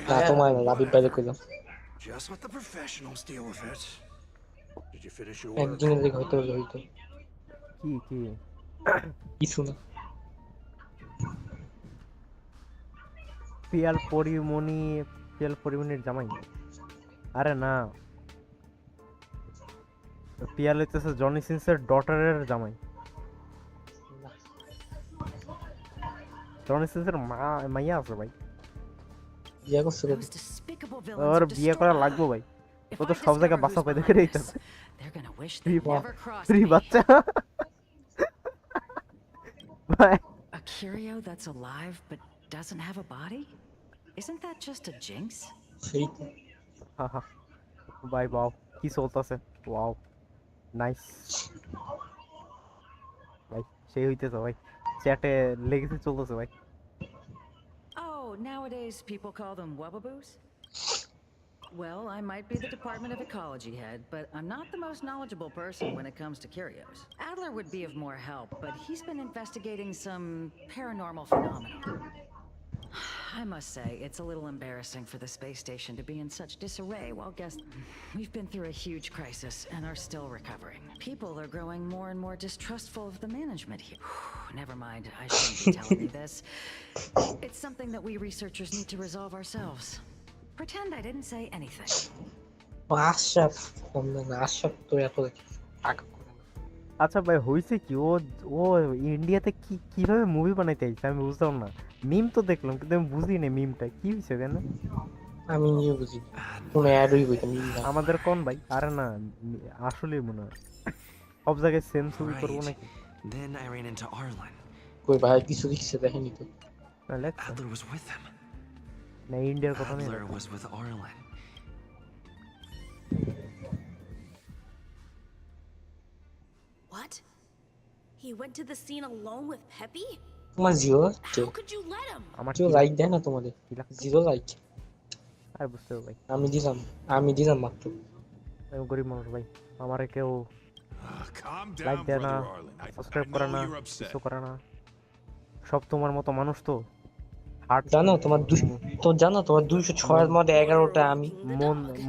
[SPEAKER 2] না তোমার রাবিব ভাই কইলাম
[SPEAKER 10] Just let the professionals deal with it. Did you finish your work?
[SPEAKER 2] একদিনের লেগে হইতে পারলে হইতো।
[SPEAKER 1] কি
[SPEAKER 2] কিছু না।
[SPEAKER 1] পিয়াল পরিমণির জামাই? আরে না, পিয়াল হইতেছে জনি সিন্সের ডটারের জামাই। জনি সিন্সের মাইয়া আছে ভাই।
[SPEAKER 2] বিয়ে করছে
[SPEAKER 12] Those despicable villains
[SPEAKER 1] or
[SPEAKER 12] of
[SPEAKER 1] বিয়ে করা
[SPEAKER 12] destroy
[SPEAKER 1] লাগবে ভাই।
[SPEAKER 12] If
[SPEAKER 1] ও তো
[SPEAKER 12] I
[SPEAKER 1] সব জায়গায়
[SPEAKER 12] discover
[SPEAKER 1] বাসা
[SPEAKER 12] who's
[SPEAKER 1] পাই দেখে
[SPEAKER 12] behind
[SPEAKER 1] রেখেছে।
[SPEAKER 12] this, they're gonna wish
[SPEAKER 1] Free
[SPEAKER 12] they never crossed
[SPEAKER 1] free
[SPEAKER 12] me.
[SPEAKER 1] বাচ্চা ভাই।
[SPEAKER 12] A curio that's alive but doesn't have a body? Isn't that just a jinx?
[SPEAKER 2] সেই তো
[SPEAKER 1] হাহা ভাই ওয়াও, কি চলতেছে? ওয়াও নাইস ভাই, সেই হইতেছে ভাই। চ্যাটে লেগেছে চলতেছে ভাই।
[SPEAKER 12] Oh, nowadays people call them wubbaboos? Well, I might be the Department of Ecology head, but I'm not the most knowledgeable person when it comes to curios. Adler would be of more help, but he's been investigating some paranormal phenomena. I must say, it's a little embarrassing for the space station to be in such disarray while we've been through a huge crisis and are still recovering. People are growing more and more distrustful of the management here. Never mind, I shouldn't be telling you this. It's something that we researchers need to resolve ourselves. Pretend I didn't say anything.
[SPEAKER 2] Ashraf Ashraf তো এত আগে করে না।
[SPEAKER 1] আচ্ছা ভাই হইছে কি ও ও ইন্ডিয়াতে কিভাবে মুভি বানাইতে আইছে আমি বুঝলাম না। মিম তো দেখলাম কিন্তু আমি বুঝি না মিমটা কি হইছে কেন।
[SPEAKER 2] আমি নিয়ে বুঝি কোন অ্যাডই বুঝি না।
[SPEAKER 1] আমাদের কোন ভাই আরে না আসলেই মনে হয় সব জায়গায় সেম ছবি করবো
[SPEAKER 5] Right.
[SPEAKER 1] নাকি।
[SPEAKER 5] Then I ran into Arlen.
[SPEAKER 2] কই ভাই কিছু কিছু দেখেনি তো।
[SPEAKER 1] না লেখছে
[SPEAKER 5] Adler was with him.
[SPEAKER 1] না ইন্ডিয়ার কথা নেই
[SPEAKER 5] Adler was with Arlen.
[SPEAKER 13] What? He went to the scene alone with Peppy?
[SPEAKER 2] তোমার zero
[SPEAKER 13] How could you let him?
[SPEAKER 1] আমার
[SPEAKER 2] জিরো লাইক দেয় না তোমাদের জিরো লাইক
[SPEAKER 1] আর বুঝতে হবে ভাই
[SPEAKER 2] আমি দিলাম মাত্র
[SPEAKER 1] আমি গরিব মানুষ ভাই আমারে কেউ
[SPEAKER 6] Calm
[SPEAKER 1] লাইক
[SPEAKER 6] down,
[SPEAKER 1] দেয় না
[SPEAKER 6] Brother Arlen.
[SPEAKER 1] সাবস্ক্রাইব
[SPEAKER 6] I
[SPEAKER 1] করে
[SPEAKER 6] know
[SPEAKER 1] না
[SPEAKER 6] you're upset.
[SPEAKER 1] কিছু করে না সব তোমার মতো মানুষ তো হার্ট
[SPEAKER 2] জানো তোমার জানো তোমার 206 এর মধ্যে 11টা আমি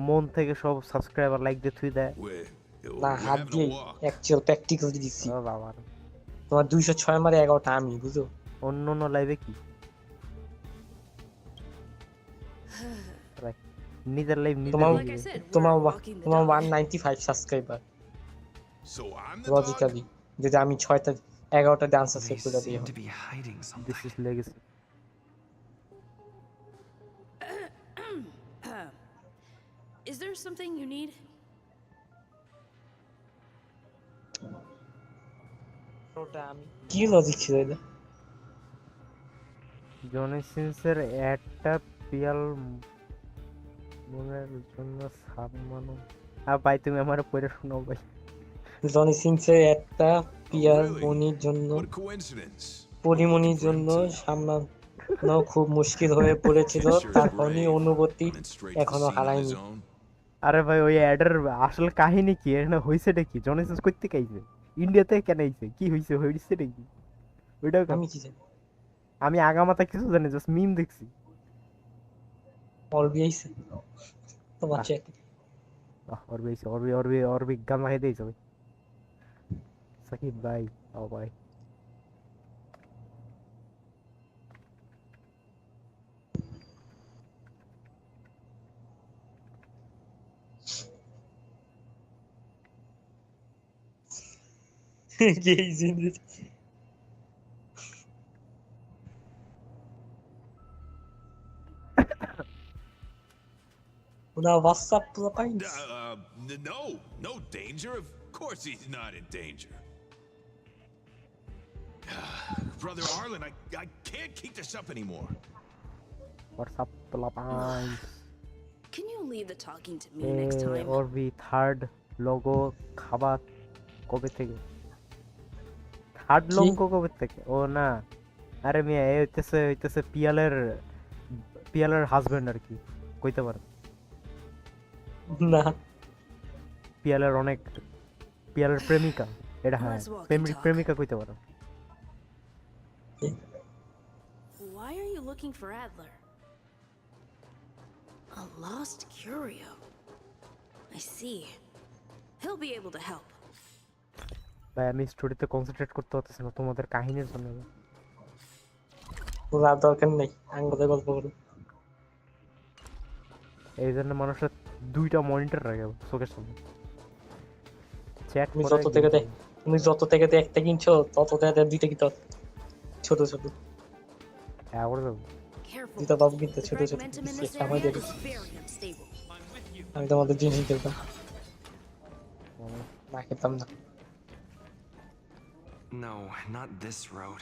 [SPEAKER 1] মন থেকে সব সাবস্ক্রাইবার লাইক দিয়ে থুই দেয়
[SPEAKER 2] না হাত দিয়ে অ্যাকচুয়াল প্র্যাকটিক্যাল দিছি
[SPEAKER 1] ও বাবা
[SPEAKER 2] তোমার 206 এর মধ্যে 11টা আমি বুঝো
[SPEAKER 1] অন্য লাইভে কি নিজের লাইভ নিজে
[SPEAKER 2] তোমার 195 subscriber
[SPEAKER 6] So I'm the
[SPEAKER 2] logically যদি আমি 6টা 11টা ডান্স সেভ করে দিই
[SPEAKER 5] To be hiding something.
[SPEAKER 1] This is legacy
[SPEAKER 13] Is there something you need?
[SPEAKER 2] কি লজিক ছিল এটা
[SPEAKER 1] জনি সিন্সের একটা পিয়াল মনের জন্য সাবমানো ভাই তুমি আমার পড়ে শোনাও ভাই
[SPEAKER 2] জনি সিন্সের একটা পিয়ার মনির জন্য পরিমনির জন্য সামলানো খুব মুশকিল হয়ে পড়েছিল তার খনি অনুভূতি এখনো হারায়নি
[SPEAKER 1] আরে ভাই ওই অ্যাডের আসল কাহিনী কি এখানে হইছেটা কি জনি সিন্স করতে কাইছে ইন্ডিয়াতে কেন আইছে কি হইছে হইছেটা কি ওইটাও
[SPEAKER 2] আমি কি জানি
[SPEAKER 1] আমি আগামাতা কিছু জানি জাস্ট মিম দেখছি
[SPEAKER 2] অলবি আইছে তোমার চেক
[SPEAKER 1] অরবি গান লাগাই দিয়েছে ভাই সাকিব ভাই ও ভাই
[SPEAKER 2] Gazing it. Now what's up, Philippines?
[SPEAKER 6] No danger. Of course he's not in danger. Brother Arlen, I can't keep this up anymore.
[SPEAKER 1] What's up, Philippines?
[SPEAKER 13] Can you leave the talking to me next time?
[SPEAKER 1] Or we third logo খাবার কবে থেকে third logo কবে থেকে ও না আরে মিয়া এই হইতেছে পিয়ালের husband আর কি কইতে পারে
[SPEAKER 2] না
[SPEAKER 1] পিয়ালের প্রেমিকা এটা হ্যাঁ প্রেমিকা কইতে পারে
[SPEAKER 13] Why are you looking for Adler? A lost curio. I see. He'll be able to help.
[SPEAKER 1] ভাই আমি স্টোরিতে কনসেন্ট্রেট করতে পারতেছি না তোমাদের কাহিনীর জন্য
[SPEAKER 2] পুরা দরকার নেই আঙ্গুলে গল্প করো
[SPEAKER 1] এই জন্য মানুষের দুইটা মনিটর রাখে চোখের সামনে চ্যাট
[SPEAKER 2] তুমি যত থেকে একটা কিনছো তত থেকে দুইটা কিনতে ছোট ছোট
[SPEAKER 1] হ্যাঁ ওরে
[SPEAKER 2] দুইটা বাবু কিনতে ছোট ছোট আমি তোমাদের জিনিস কিনতাম না খেতাম না
[SPEAKER 5] No, not this road.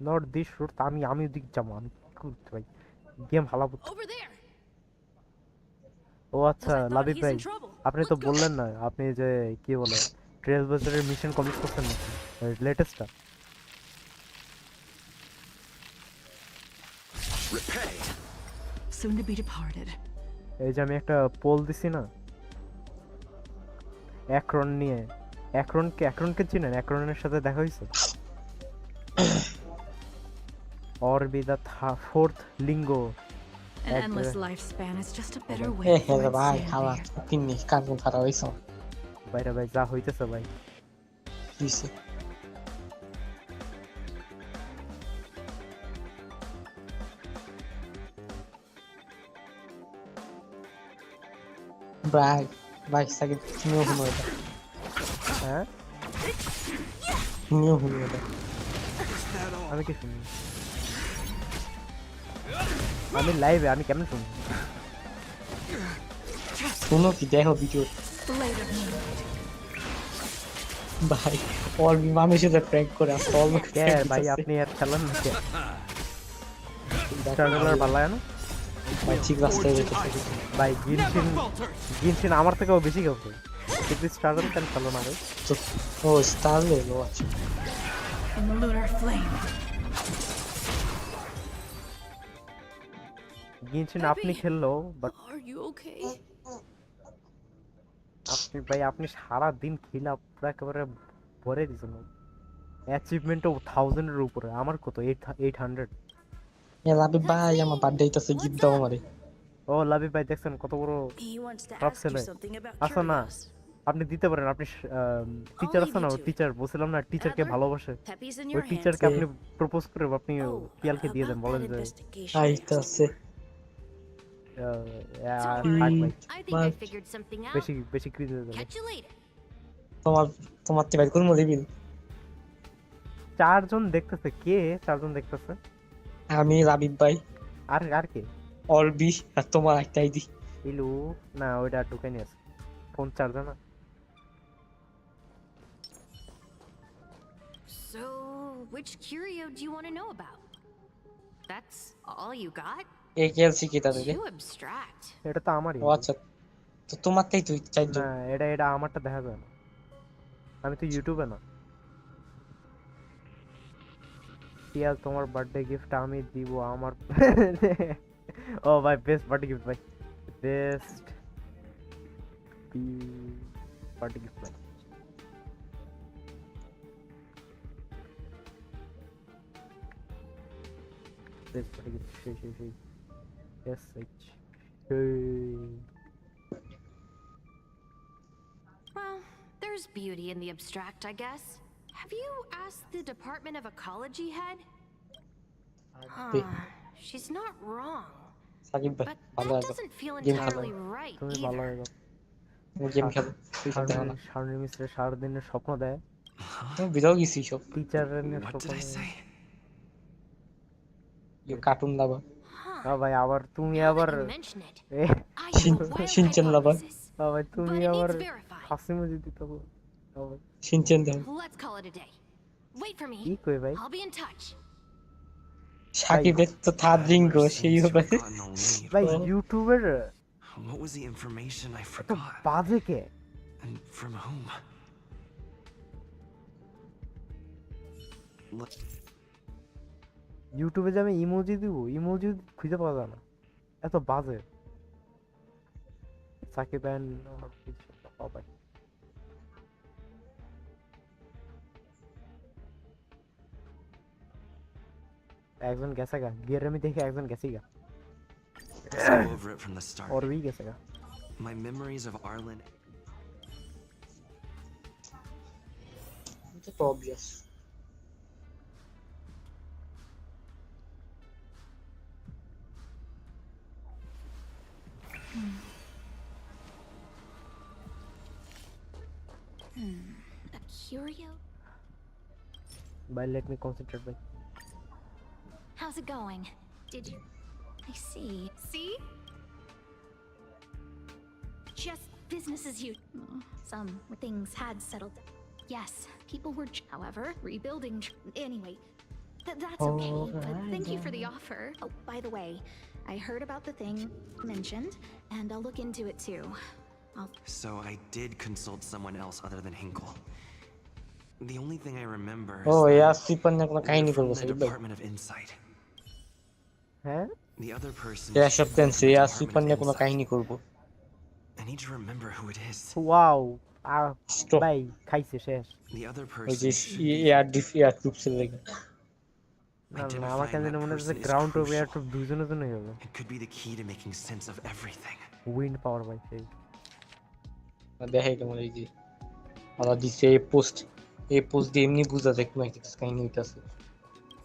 [SPEAKER 1] Not this road. আমি ওদিক যাবো আমি করতে ভাই গেম হালাবো ও আচ্ছা লাবিব ভাই আপনি তো বললেন না আপনি যে কি বলে ট্রেলব্লেজারের মিশন কমপ্লিট করছেন নাকি লেটেস্টটা
[SPEAKER 12] Soon to be departed.
[SPEAKER 1] এই যে আমি একটা পোল দিছি না অ্যাক্রন নিয়ে অ্যাক্রনকে চিনেন অ্যাক্রনের সাথে দেখা হয়েছে or be the fourth lingo
[SPEAKER 12] An endless lifespan is just a better way
[SPEAKER 2] to live. ভাই খাওয়া কিন্নি কাকুন খারাপ হইছে
[SPEAKER 1] বাইরে ভাই যা হইতেছে ভাই
[SPEAKER 2] কিসে ভাই ভাই সাকিব তুমিও হুনো এটা
[SPEAKER 1] হ্যাঁ
[SPEAKER 2] তুমিও হুনো এটা
[SPEAKER 1] আমি কি শুনি আমি লাইভে আমি কেমন শুনি
[SPEAKER 2] শুনো কি দেখো ভিডিও ভাই অল মানুষ সাথে প্র্যাঙ্ক করে আসলে অল
[SPEAKER 1] কে ভাই আপনি আর খেলেন না কে স্টারলার ভালো লাগে না
[SPEAKER 2] ভাই ঠিক রাস্তায় যেতেছে
[SPEAKER 1] ভাই গিনশিন আমার থেকেও বেশি খেলছে কিন্তু স্টারলার কেন খেলো না ভাই
[SPEAKER 2] ও স্টারলে ও আচ্ছা
[SPEAKER 1] গিনশিন আপনি খেললো বাট আপনি ভাই আপনি সারা দিন খেলা পুরো একেবারে ভরে দিয়েছেন অ্যাচিভমেন্টও 1000 এর উপরে আমার কত 800
[SPEAKER 2] লাভি ভাই আমার বার্থডে হইতাছে গিফট দাও আমারে
[SPEAKER 1] ও লাভি ভাই দেখছেন কত বড় টপ ছেলে আচ্ছা না আপনি দিতে পারেন আপনি টিচার আছেন না টিচার বলছিলাম না টিচারকে ভালোবাসে ওই টিচারকে আপনি প্রপোজ করে আপনি পিয়ালকে দিয়ে দেন বলেন যে
[SPEAKER 2] আইতাছে
[SPEAKER 1] বেশি বেশি ক্রিজে দেবে
[SPEAKER 2] তোমার তে ভাই কোন মরিবিল
[SPEAKER 1] চারজন দেখতেছে কে চারজন দেখতেছে
[SPEAKER 2] আমি রাবিব ভাই
[SPEAKER 1] আর কে
[SPEAKER 2] অলবি আর তোমার একটা আইডি
[SPEAKER 1] ইলু না ওইটা ঢুকাইনি আছে ফোন চার্জার না
[SPEAKER 4] So, which curio do you want to know about? That's all you got?
[SPEAKER 2] এই কেলসি কি তাতে
[SPEAKER 4] Too abstract.
[SPEAKER 1] এটা তো আমারই
[SPEAKER 2] ও আচ্ছা তো তোমারটাই তুই চাইছো
[SPEAKER 1] না এটা আমারটা দেখা যায় না আমি তো ইউটিউবে না পিয়াল তোমার বার্থডে গিফট আমি দিব আমার ও ভাই বেস্ট বার্থডে গিফট ভাই বেস্ট বার্থডে গিফট ভাই বেস্ট বার্থডে গিফট সেই yes
[SPEAKER 4] Well, there's beauty in the abstract, I guess. Have you asked the Department of Ecology head? She's not wrong.
[SPEAKER 2] Shakib ভাই
[SPEAKER 4] But
[SPEAKER 2] ভালো
[SPEAKER 4] that
[SPEAKER 2] আছে
[SPEAKER 4] doesn't feel
[SPEAKER 2] game খেলো
[SPEAKER 4] entirely right
[SPEAKER 1] তুমি ভালো
[SPEAKER 4] either.
[SPEAKER 1] হয়ে যাও
[SPEAKER 2] game খেলো তুই খেলতে হবে না
[SPEAKER 1] সারণী মিস্ত্রি সারাদিনের স্বপ্ন দেয়
[SPEAKER 2] তুমি বিদাও গেছি সব
[SPEAKER 1] টিচারের
[SPEAKER 5] What
[SPEAKER 1] স্বপ্ন
[SPEAKER 5] did I say?
[SPEAKER 2] You cartoon lover
[SPEAKER 1] ভাই আবার তুমি আবার
[SPEAKER 4] Mention it. I know why
[SPEAKER 2] Shinchan lover
[SPEAKER 1] ভাই তুমি
[SPEAKER 4] but it
[SPEAKER 1] আবার
[SPEAKER 4] needs verified.
[SPEAKER 1] হাসি মুজি দিতে হবে
[SPEAKER 2] Shin-chan then
[SPEAKER 4] Let's call it a day. Wait for me.
[SPEAKER 1] কি কই ভাই
[SPEAKER 4] I'll be in touch.
[SPEAKER 2] সাকিবের তো থার্ড রিঙ্গ সেই হবে
[SPEAKER 5] Forgotten a lead.
[SPEAKER 1] ভাই ইউটিউবের
[SPEAKER 5] What was the information I
[SPEAKER 1] এত
[SPEAKER 5] forgot?
[SPEAKER 1] বাজে কে
[SPEAKER 5] And from whom?
[SPEAKER 1] ইউটিউবে যে আমি ইমোজি দিব ইমোজি খুঁজে পাওয়া যায় না এত বাজে সাকিব এন্ড ভাই একজন গেছে গা গিয়ার আমি দেখি একজন গেছে গা
[SPEAKER 5] Let's go over it from the start.
[SPEAKER 1] और भी गैसे का
[SPEAKER 5] My memories of Arlen.
[SPEAKER 2] It's obvious.
[SPEAKER 7] A curio?
[SPEAKER 1] Bye, let me concentrate, bye.
[SPEAKER 7] How's it going? Did you... I see. See? Just business as usual. Some things had settled. Yes, people were, however, rebuilding. Anyway, that's okay. But thank you for the offer. Oh, by the way, I heard about the thing mentioned, and I'll look into it too.
[SPEAKER 5] So I did consult someone else other than Hinkle. The only thing I remember is
[SPEAKER 2] Oh, yeah,
[SPEAKER 5] that
[SPEAKER 2] Sipan na kuna kaini
[SPEAKER 5] from
[SPEAKER 2] ko
[SPEAKER 5] the Department of Insight.
[SPEAKER 1] Huh?
[SPEAKER 5] The other person.
[SPEAKER 2] Yeah, Shapten se yeah, Sipan na kuna kaini korbo.
[SPEAKER 5] I need to remember who it is.
[SPEAKER 1] Wow. Bye. খাইছে শেষ
[SPEAKER 5] The other
[SPEAKER 2] Which
[SPEAKER 5] person.
[SPEAKER 2] is yeah, troops like.
[SPEAKER 1] না আমার কাছে মনে হচ্ছে ground two wire two দুজনের জন্য হবে
[SPEAKER 5] It could be the key to making sense of everything.
[SPEAKER 1] Wind power বাই সেই
[SPEAKER 2] দেখাই তোমার এই যে আলা দিছে এই পোস্ট দিয়ে এমনি বুঝা যায় কোনো একটা কাহিনী হইতাছে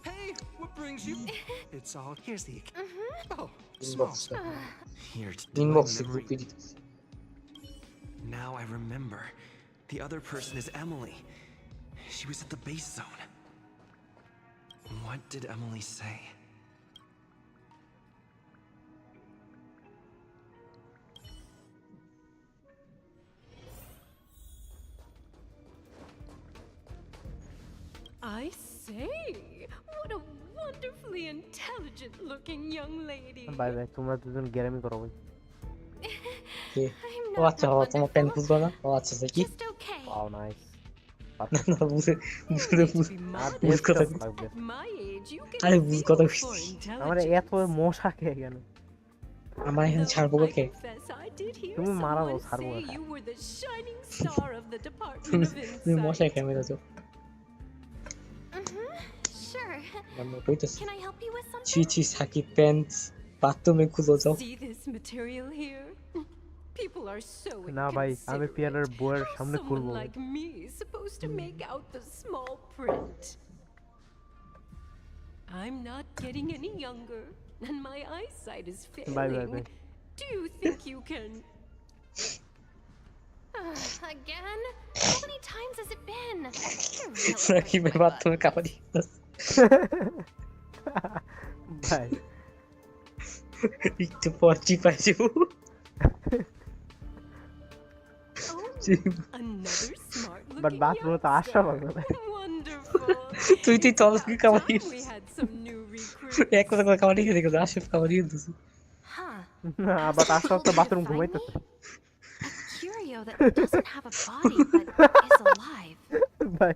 [SPEAKER 10] Hey, what brings you? It's all here's the. Oh,
[SPEAKER 2] Inbox.
[SPEAKER 10] small stuff.
[SPEAKER 5] Here,
[SPEAKER 2] Inbox
[SPEAKER 5] did my memory-
[SPEAKER 2] গ্রুপে দিতেছে
[SPEAKER 5] Now I remember. The other person is Emily. She was at the base zone. What did Emily say?
[SPEAKER 14] I say, what a wonderfully intelligent-looking young lady.
[SPEAKER 1] Bye bye, তোমরা দুজন গেরামি করো ভাই।
[SPEAKER 2] কে? ও আচ্ছা, তোমার pan বুঝবো না? ও আচ্ছা, কি?
[SPEAKER 1] Wow, nice.
[SPEAKER 2] না না, বুঝে বুঝ কথা
[SPEAKER 1] লাগবে।
[SPEAKER 2] আরে বুঝ কথা বুঝছি।
[SPEAKER 1] আমার এত মশা কে কেন?
[SPEAKER 2] আমার এখানে ছাড়বো কে?
[SPEAKER 1] তুমি মারাবো, ছাড়বো না।
[SPEAKER 2] তুমি মশা কে মেরেছো?
[SPEAKER 4] Can I help you with something?
[SPEAKER 2] ছি ছি, সাকিব প্যান্টস বাথরুমে খুঁজো যাও।
[SPEAKER 14] See this material here? People are so
[SPEAKER 1] না ভাই, আমি পিয়ারের বইয়ের সামনে খুলবো।
[SPEAKER 14] like me is supposed to make out the small print. I'm not getting any younger, and my eyesight is failing.
[SPEAKER 1] Bye.
[SPEAKER 14] Do you think you can?
[SPEAKER 4] Again? How many times has it been?
[SPEAKER 2] সাকিবের বাথরুমে কাপড়
[SPEAKER 1] ভাই
[SPEAKER 2] একটু পর চিপাইছি।
[SPEAKER 1] But বাথরুমে তো আসা পারবে না।
[SPEAKER 2] তুই চল কামারি এক কথা করে কামারি খেয়ে দেখো, আসিফ কামারি দিছি
[SPEAKER 1] না, বাট আসা তো বাথরুম ঘুমাইতেছে।
[SPEAKER 4] Curio that doesn't have a body but is alive.
[SPEAKER 1] ভাই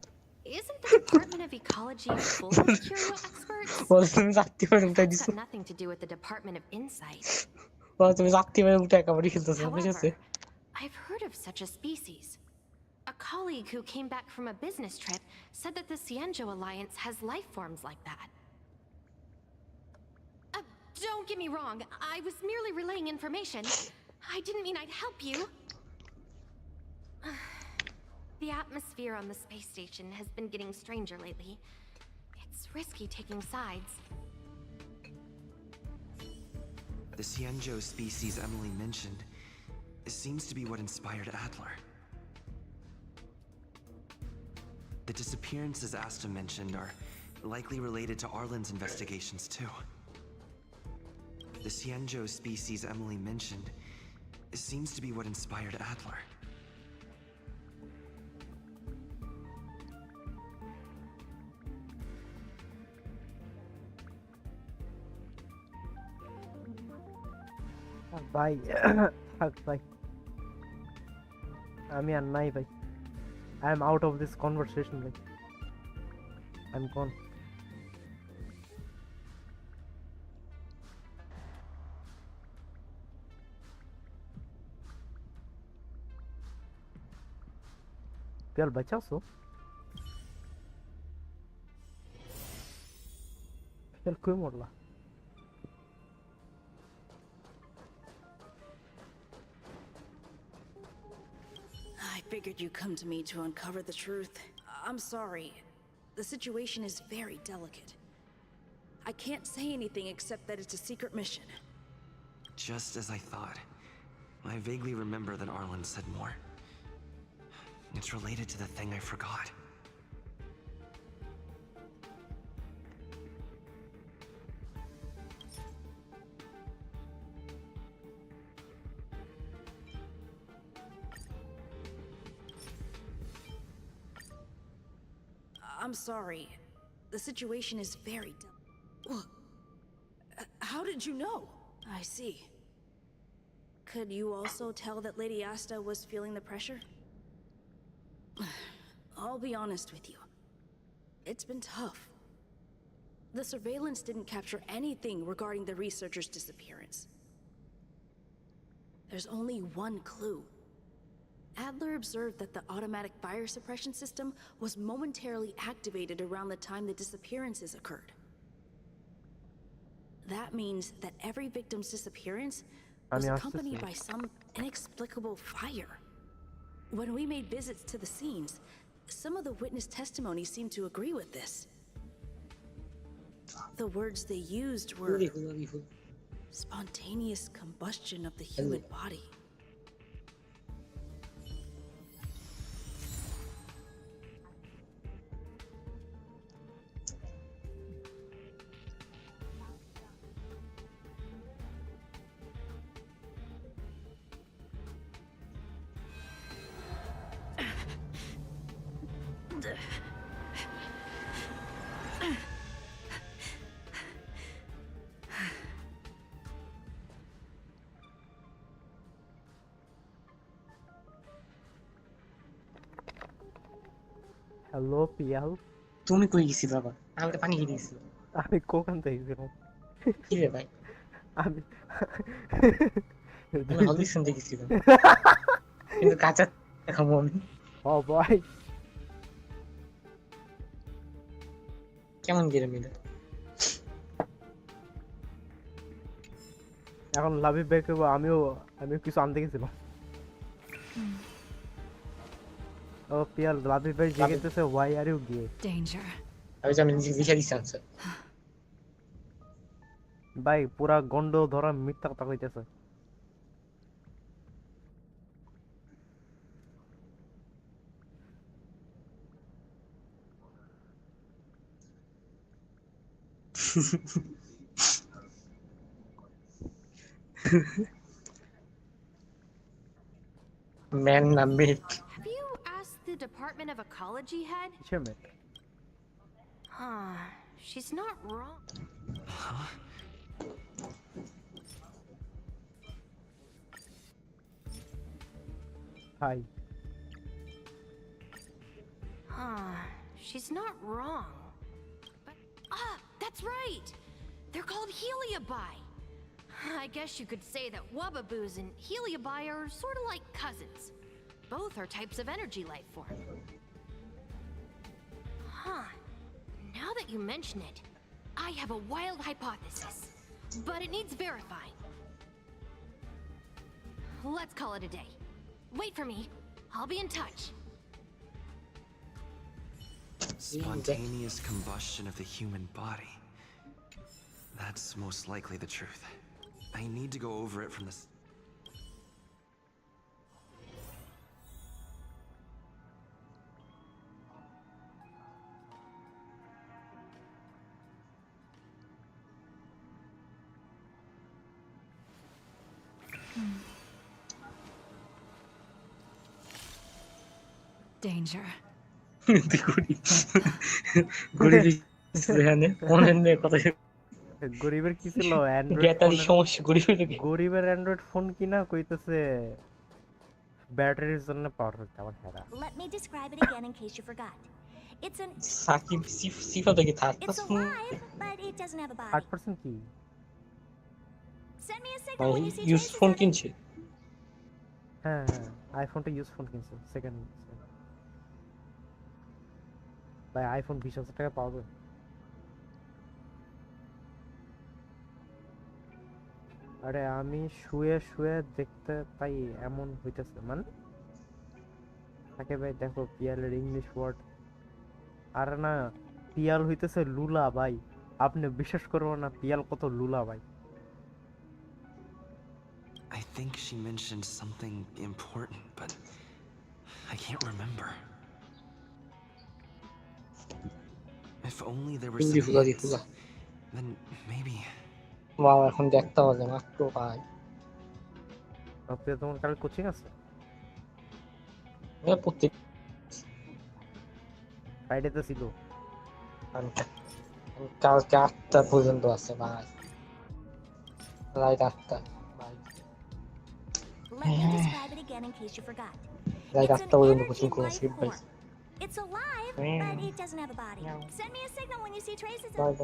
[SPEAKER 4] Isn't the Department of Ecology full of curio experts?
[SPEAKER 2] বল তুমি জাতি করে উঠাই
[SPEAKER 4] That's
[SPEAKER 2] দিছো।
[SPEAKER 4] got nothing to do with the Department of Insight.
[SPEAKER 2] বল তুমি জাতি করে উঠাই কামারি খেলতেছো, ঠিক আছে?
[SPEAKER 4] However, I've heard of such a species. A colleague who came back from a business trip said that the Cienjo Alliance has life forms like that. Don't get me wrong, I was merely relaying information. I didn't mean I'd help you. The atmosphere on the space station has been getting stranger lately. It's risky taking sides.
[SPEAKER 5] The Cienjo species Emily mentioned seems to be what inspired Adler. The disappearances Asta mentioned are likely related to Arlen's investigations too. The Cienjo species Emily mentioned seems to be what inspired Adler.
[SPEAKER 1] ভাই ভাই আমি আর নাই ভাই। I am out of this conversation ভাই। I'm gone. Piyal বাঁচাছো? Piyal কই মরলা?
[SPEAKER 13] I figured you'd come to me to uncover the truth. I'm sorry. The situation is very delicate. I can't say anything except that it's a secret mission.
[SPEAKER 5] Just as I thought. I vaguely remember that Arlen said more. It's related to the thing I forgot.
[SPEAKER 13] I'm sorry. The situation is very delicate. How did you know? I see. Could you also tell that Lady Asta was feeling the pressure? I'll be honest with you. It's been tough. The surveillance didn't capture anything regarding the researcher's disappearance. There's only one clue. Adler observed that the automatic fire suppression system was momentarily activated around the time the disappearances occurred. That means that every victim's disappearance was accompanied by some inexplicable fire. When we made visits to the scenes, some of the witness testimony seemed to agree with this. The words they used were spontaneous combustion of the human body.
[SPEAKER 1] Hello Piyal,
[SPEAKER 2] তুমি কই গেছি বাবা? আমাকে পানি খেয়ে দিয়েছিল।
[SPEAKER 1] আমি কোকান থেকে গেছিলাম।
[SPEAKER 2] কি রে ভাই?
[SPEAKER 1] আমি
[SPEAKER 2] হলিউশন দেখেছিলাম কিন্তু কাঁচা খাবো আমি।
[SPEAKER 1] ও ভাই
[SPEAKER 2] কেমন গেলে মিলে
[SPEAKER 1] এখন লাভি ব্যাক করবো। আমিও কিছু আনতে গেছিলাম। ও পিয়াল, লাভি ভাই জিজ্ঞেসেছে why are you gay?
[SPEAKER 13] Danger.
[SPEAKER 2] আমি লিখে দিচ্ছি আনসার।
[SPEAKER 1] ভাই পুরা গন্ড ধরা মিথ্যা কথা কইতেছে।
[SPEAKER 2] ম্যান না make.
[SPEAKER 4] Have you asked the Department of Ecology head?
[SPEAKER 1] Sure, mate.
[SPEAKER 4] Huh. She's not wrong.
[SPEAKER 5] Huh?
[SPEAKER 1] Hi.
[SPEAKER 4] Huh. She's not wrong. But that's right. They're called Heliobi. I guess you could say that Wubbaboos and Heliobi are sort of like cousins. Both are types of energy life form. Huh. Now that you mention it, I have a wild hypothesis, but it needs verifying. Let's call it a day. Wait for me. I'll be in touch.
[SPEAKER 5] Spontaneous combustion of the human body. That's most likely the truth. I need to go over it from the...
[SPEAKER 13] Danger.
[SPEAKER 1] গরিবের কি ছিল? গরিবের Android phone কিনা কইতেছে ব্যাটারির জন্য পাওয়ার হচ্ছে আমার হেরা।
[SPEAKER 9] Let me describe it again in case you forgot. It's an
[SPEAKER 2] Shakib সিফা থেকে third
[SPEAKER 9] It's alive, but it doesn't have a body.
[SPEAKER 1] 8% কি?
[SPEAKER 9] Send me a signal when you see
[SPEAKER 2] use
[SPEAKER 9] traces
[SPEAKER 2] phone
[SPEAKER 9] of it.
[SPEAKER 2] কিনছে।
[SPEAKER 1] হ্যাঁ আইফোনটা use phone কিনছে second. ভাই iPhone 20,000 টাকা পাওয়া যায়? আরে আমি শুয়ে শুয়ে দেখতে পাই এমন হইতেছে মানে তাকে ভাই দেখো পিয়ালের ইংলিশ ওয়ার্ড। আর না পিয়াল হইতেছে লুলা ভাই, আপনি বিশ্বাস করবেন না পিয়াল কত লুলা ভাই।
[SPEAKER 5] I think she mentioned something important, but I can't remember. If only there were some hints, then maybe...
[SPEAKER 2] Wow, এখন দেখতে হবে মাত্র ভাই।
[SPEAKER 1] আপনি তোমার কাল কোচিং আছে?
[SPEAKER 2] প্রত্যেক
[SPEAKER 1] ফ্রাইডেতে ছিল।
[SPEAKER 2] কালকে 8টা পর্যন্ত আছে ভাই, রাত 8টা।
[SPEAKER 9] Let me describe it again in case you forgot.
[SPEAKER 2] রাত
[SPEAKER 9] It's
[SPEAKER 2] 8টা
[SPEAKER 9] an
[SPEAKER 2] পর্যন্ত
[SPEAKER 9] energy
[SPEAKER 2] কোচিং
[SPEAKER 9] life
[SPEAKER 2] করছি ভাই।
[SPEAKER 9] form. It's alive, but it doesn't have a body. Send me a signal when you see traces of it.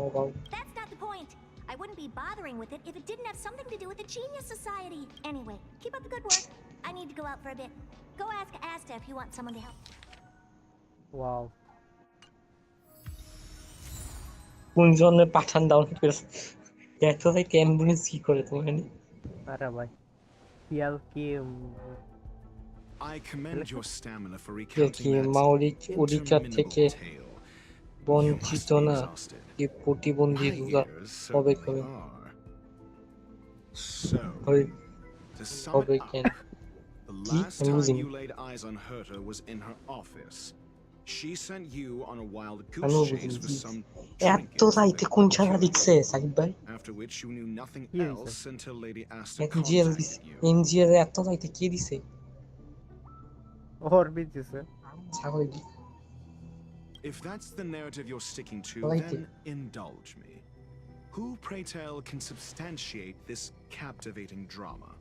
[SPEAKER 9] That's not the point. I wouldn't be bothering with it if it didn't have something to do with the Genius Society. Anyway, keep up the good work. I need to go out for a bit. Go ask Asta if you want someone to help.
[SPEAKER 1] Wow.
[SPEAKER 2] কোন জন্য পাঠান download করেছে? এত ভাই ambulance কি করে তুমি?
[SPEAKER 1] আরে ভাই পিয়াল কি
[SPEAKER 6] I commend your stamina for recounting that
[SPEAKER 2] মাউলিক অধিকার থেকে
[SPEAKER 6] interminable tale.
[SPEAKER 2] বঞ্চিত না কি প্রতিবন্ধী রোগা হবে কবে
[SPEAKER 6] To sum
[SPEAKER 2] হবে
[SPEAKER 6] it
[SPEAKER 2] কেন?
[SPEAKER 6] up, the last time you laid eyes on Herta was in her office. She sent you on a wild goose chase for some
[SPEAKER 2] এত রাইতে কোন ছাড়া দিচ্ছে সাকিব ভাই?
[SPEAKER 6] after which you knew nothing else until Lady Asta
[SPEAKER 2] NGL
[SPEAKER 6] contacted you.
[SPEAKER 2] NGL এত রাইতে কে দিছে?
[SPEAKER 1] ওর bit দিছে
[SPEAKER 2] ছাগল দি
[SPEAKER 6] If that's the narrative you're sticking to, then indulge me. Who, pray tell, can substantiate this captivating drama?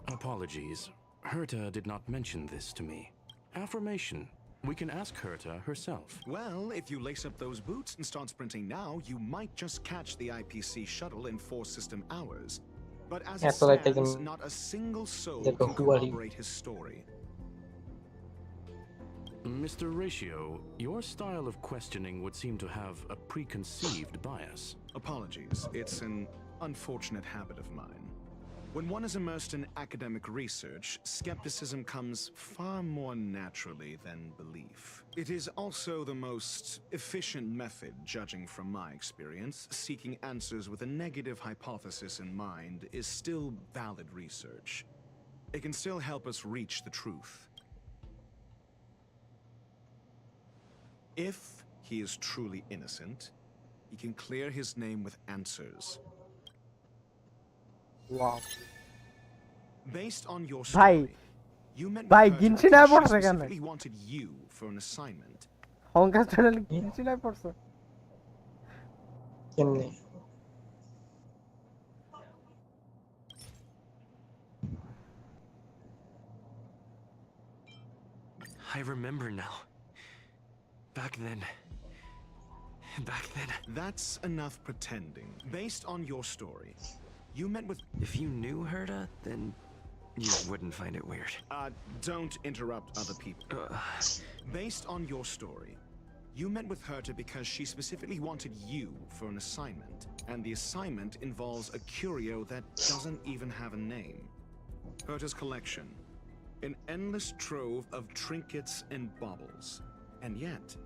[SPEAKER 15] Apologies. Herta did not mention this to me. Affirmation. We can ask Herta herself.
[SPEAKER 6] Well, if you lace up those boots and start sprinting now, you might just catch the IPC shuttle in 4 system hours. But as it stands, not a single soul can corroborate his story.
[SPEAKER 15] Mr. Ratio, your style of questioning would seem to have a preconceived bias.
[SPEAKER 6] Apologies. It's an unfortunate habit of mine. When one is immersed in academic research, skepticism comes far more naturally than belief. It is also the most efficient method, judging from my experience. Seeking answers with a negative hypothesis in mind is still valid research. It can still help us reach the truth. If he is truly innocent, he can clear his name with answers.
[SPEAKER 1] Wow.
[SPEAKER 6] Based on your story, you met with her because she specifically wanted you for an assignment.
[SPEAKER 5] I remember now. Back then.
[SPEAKER 6] That's enough pretending. Based on your story, you met with...
[SPEAKER 5] If you knew Herta, then you wouldn't find it weird.
[SPEAKER 6] Don't interrupt other people. Based on your story, you met with Herta because she specifically wanted you for an assignment. And the assignment involves a curio that doesn't even have a name. Herta's collection. An endless trove of trinkets and baubles. And yet,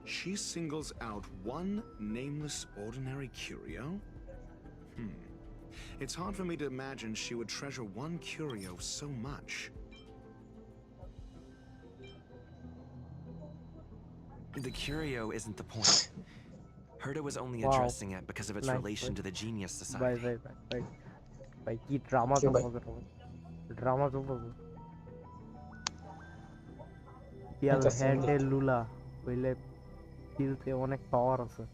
[SPEAKER 6] she singles out one nameless ordinary curio? It's hard for me to imagine she would treasure one curio so much.
[SPEAKER 5] The curio isn't the point. Herta was only addressing it because of its relation to the Genius Society.
[SPEAKER 1] Bye. Ki drama চলতেছে drama চলতেছে Piyal handle লুলা কইলে কিলতে অনেক পাওয়ার আছে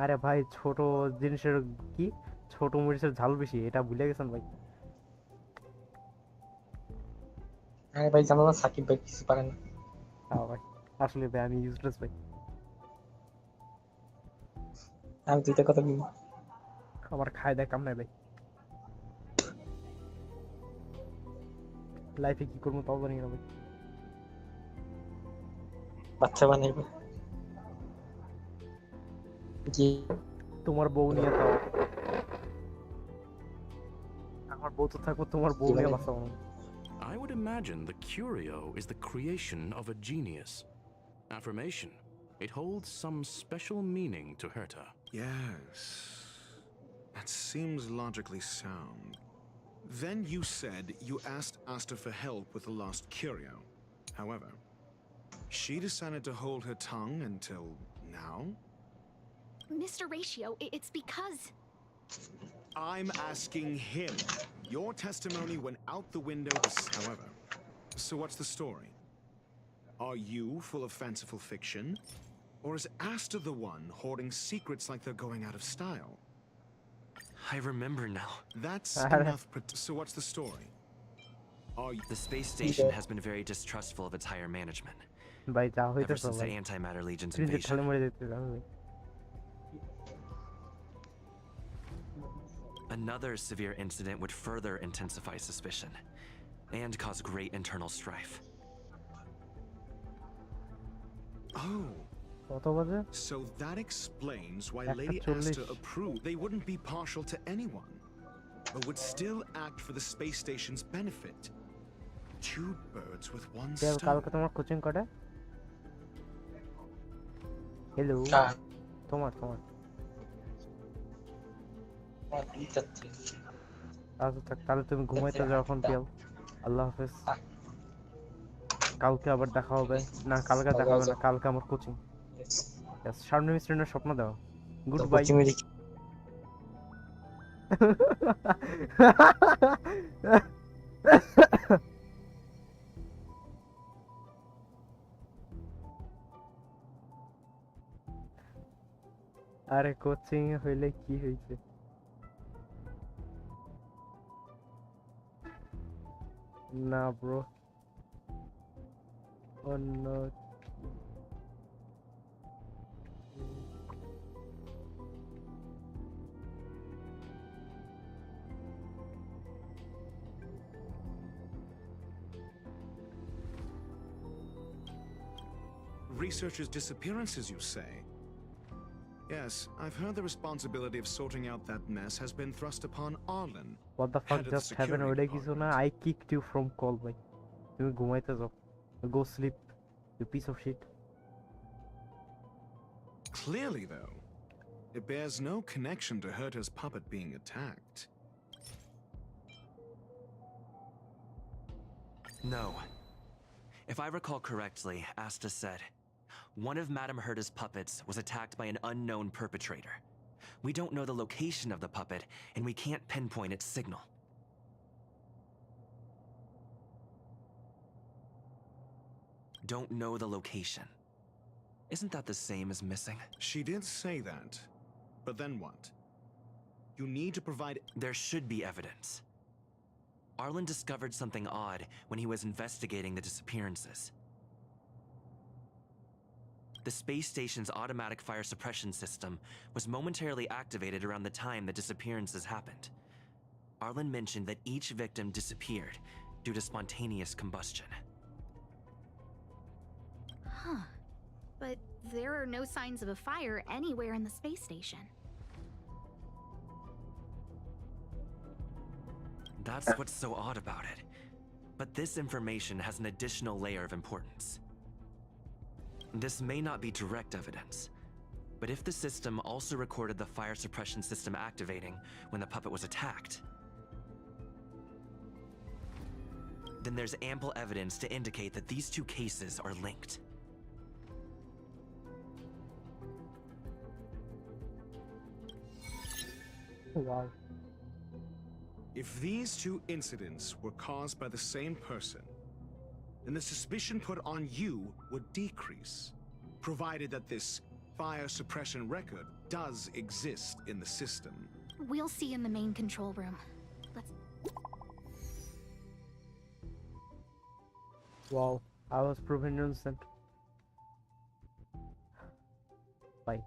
[SPEAKER 1] আরে ভাই ছোট জিনিসের কি ছোট মরিচের ঝাল বেশি এটা ভুলে গেছেন ভাই
[SPEAKER 2] আরে ভাই জানো না সাকিব ভাই কিছু পারে না
[SPEAKER 1] ভাই আসলে ভাই আমি ইউজলেস ভাই
[SPEAKER 2] আমি দুইটা কথা বলি
[SPEAKER 1] আমার খায় দেয় কাম নাই ভাই লাইফে কি করবো তাও জানি না ভাই
[SPEAKER 2] বাচ্চা বানাইবে কি
[SPEAKER 1] তোমার বউ নিয়ে তাও আমার বউ তো থাকবো তোমার বউ নিয়ে বাঁচাবো
[SPEAKER 15] I would imagine the curio is the creation of a genius. Affirmation. It holds some special meaning to Herta.
[SPEAKER 6] Yes. That seems logically sound. Then you said you asked Asta for help with the lost curio. However, she decided to hold her tongue until now?
[SPEAKER 7] Mr. Ratio, it's because...
[SPEAKER 6] I'm asking him. Your testimony went out the window, however. So what's the story? Are you full of fanciful fiction? Or is Asta the one hoarding secrets like they're going out of style?
[SPEAKER 5] I remember now.
[SPEAKER 6] That's enough. So what's the story?
[SPEAKER 5] The space station has been very distrustful of its higher management. Ever since the Antimatter Legion's invasion. Another severe incident would further intensify suspicion and cause great internal strife.
[SPEAKER 6] Oh. So that explains why Lady Asta approved. They wouldn't be partial to anyone, but would still act for the space station's benefit. Two birds with one stone.
[SPEAKER 1] Hello. Tomar. তাহলে তুমি ঘুমাইতে যাও এখন পিয়াল আল্লাহ হাফেজ কালকে আবার দেখা হবে না কালকে দেখা হবে না কালকে আমার কোচিং সামনে মিস্ট্রেনের স্বপ্ন দাও গুড বাই আরে কোচিং হইলে কি হইছে? না ব্রো, অন্য
[SPEAKER 6] Researchers' disappearances, you say? Yes, I've heard the responsibility of sorting out that mess has been thrust upon Arlen.
[SPEAKER 1] What the fuck
[SPEAKER 6] head of the
[SPEAKER 1] just happened?
[SPEAKER 6] security
[SPEAKER 1] ওটা কিছু না, I kicked you from call ভাই। তুমি ঘুমাইতে যাও। Go sleep, you piece of shit.
[SPEAKER 6] Clearly, though, it bears no connection to Herta's puppet being attacked.
[SPEAKER 5] No. If I recall correctly, Asta said, one of Madame Herta's puppets was attacked by an unknown perpetrator. We don't know the location of the puppet, and we can't pinpoint its signal. Don't know the location. Isn't that the same as missing?
[SPEAKER 6] She did say that. But then what? You need to provide...
[SPEAKER 5] There should be evidence. Arlen discovered something odd when he was investigating the disappearances. The space station's automatic fire suppression system was momentarily activated around the time the disappearances happened. Arlen mentioned that each victim disappeared due to spontaneous combustion.
[SPEAKER 7] Huh. But there are no signs of a fire anywhere in the space station.
[SPEAKER 5] That's what's so odd about it. But this information has an additional layer of importance. This may not be direct evidence, but if the system also recorded the fire suppression system activating when the puppet was attacked, then there's ample evidence to indicate that these two cases are linked.
[SPEAKER 1] Wow.
[SPEAKER 6] If these two incidents were caused by the same person, then the suspicion put on you would decrease, provided that this fire suppression record does exist in the system.
[SPEAKER 7] We'll see in the main control room. Let's...
[SPEAKER 1] Wow, I was proven innocent. ভাই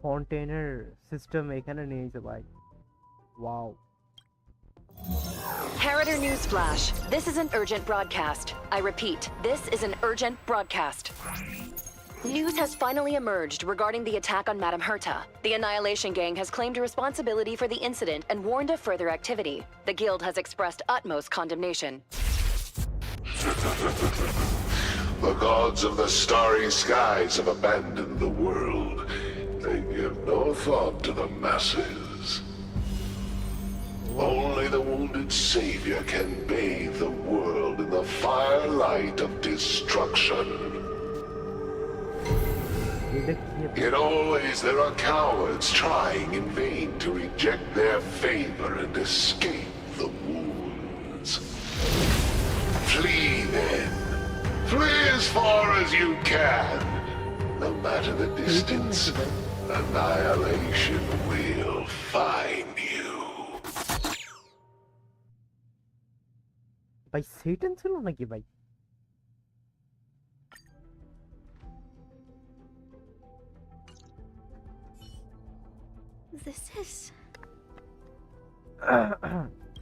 [SPEAKER 1] ফন্টেনের system এখানে নিয়েছে ভাই। Wow.
[SPEAKER 16] Harta News Flash. This is an urgent broadcast. I repeat, this is an urgent broadcast. News has finally emerged regarding the attack on Madame Herta. The Annihilation Gang has claimed responsibility for the incident and warned of further activity. The Guild has expressed utmost condemnation.
[SPEAKER 17] The gods of the starry skies have abandoned the world. They give no thought to the masses. Only the wounded savior can bathe the world in the firelight of destruction. Yet always there are cowards trying in vain to reject their favor and escape the wounds. Flee then. Flee as far as you can. No matter the distance, annihilation will find you.
[SPEAKER 1] ভাই Satan ছিল নাকি ভাই?
[SPEAKER 7] This is...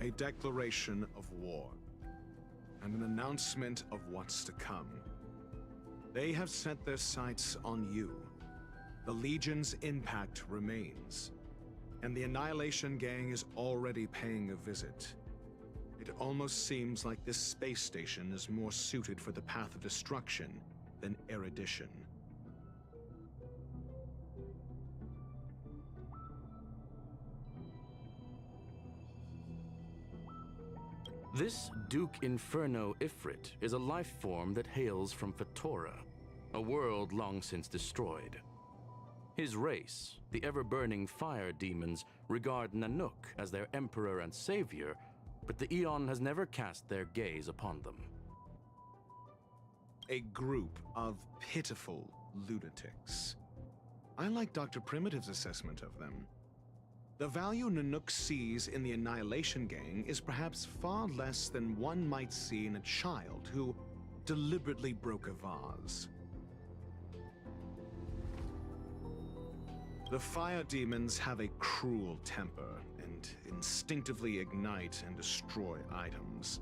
[SPEAKER 6] A declaration of war, and an announcement of what's to come. They have set their sights on you. The Legion's impact remains, and the Annihilation Gang is already paying a visit. It almost seems like this space station is more suited for the path of destruction than erudition.
[SPEAKER 15] This Duke Inferno Ifrit is a life form that hails from Fatora, a world long since destroyed. His race, the ever-burning fire demons, regard Nanook as their emperor and savior, but the Eon has never cast their gaze upon them.
[SPEAKER 6] A group of pitiful lunatics. I like Dr. Primitive's assessment of them. The value Nanook sees in the Annihilation Gang is perhaps far less than one might see in a child who deliberately broke a vase. The fire demons have a cruel temper and instinctively ignite and destroy items.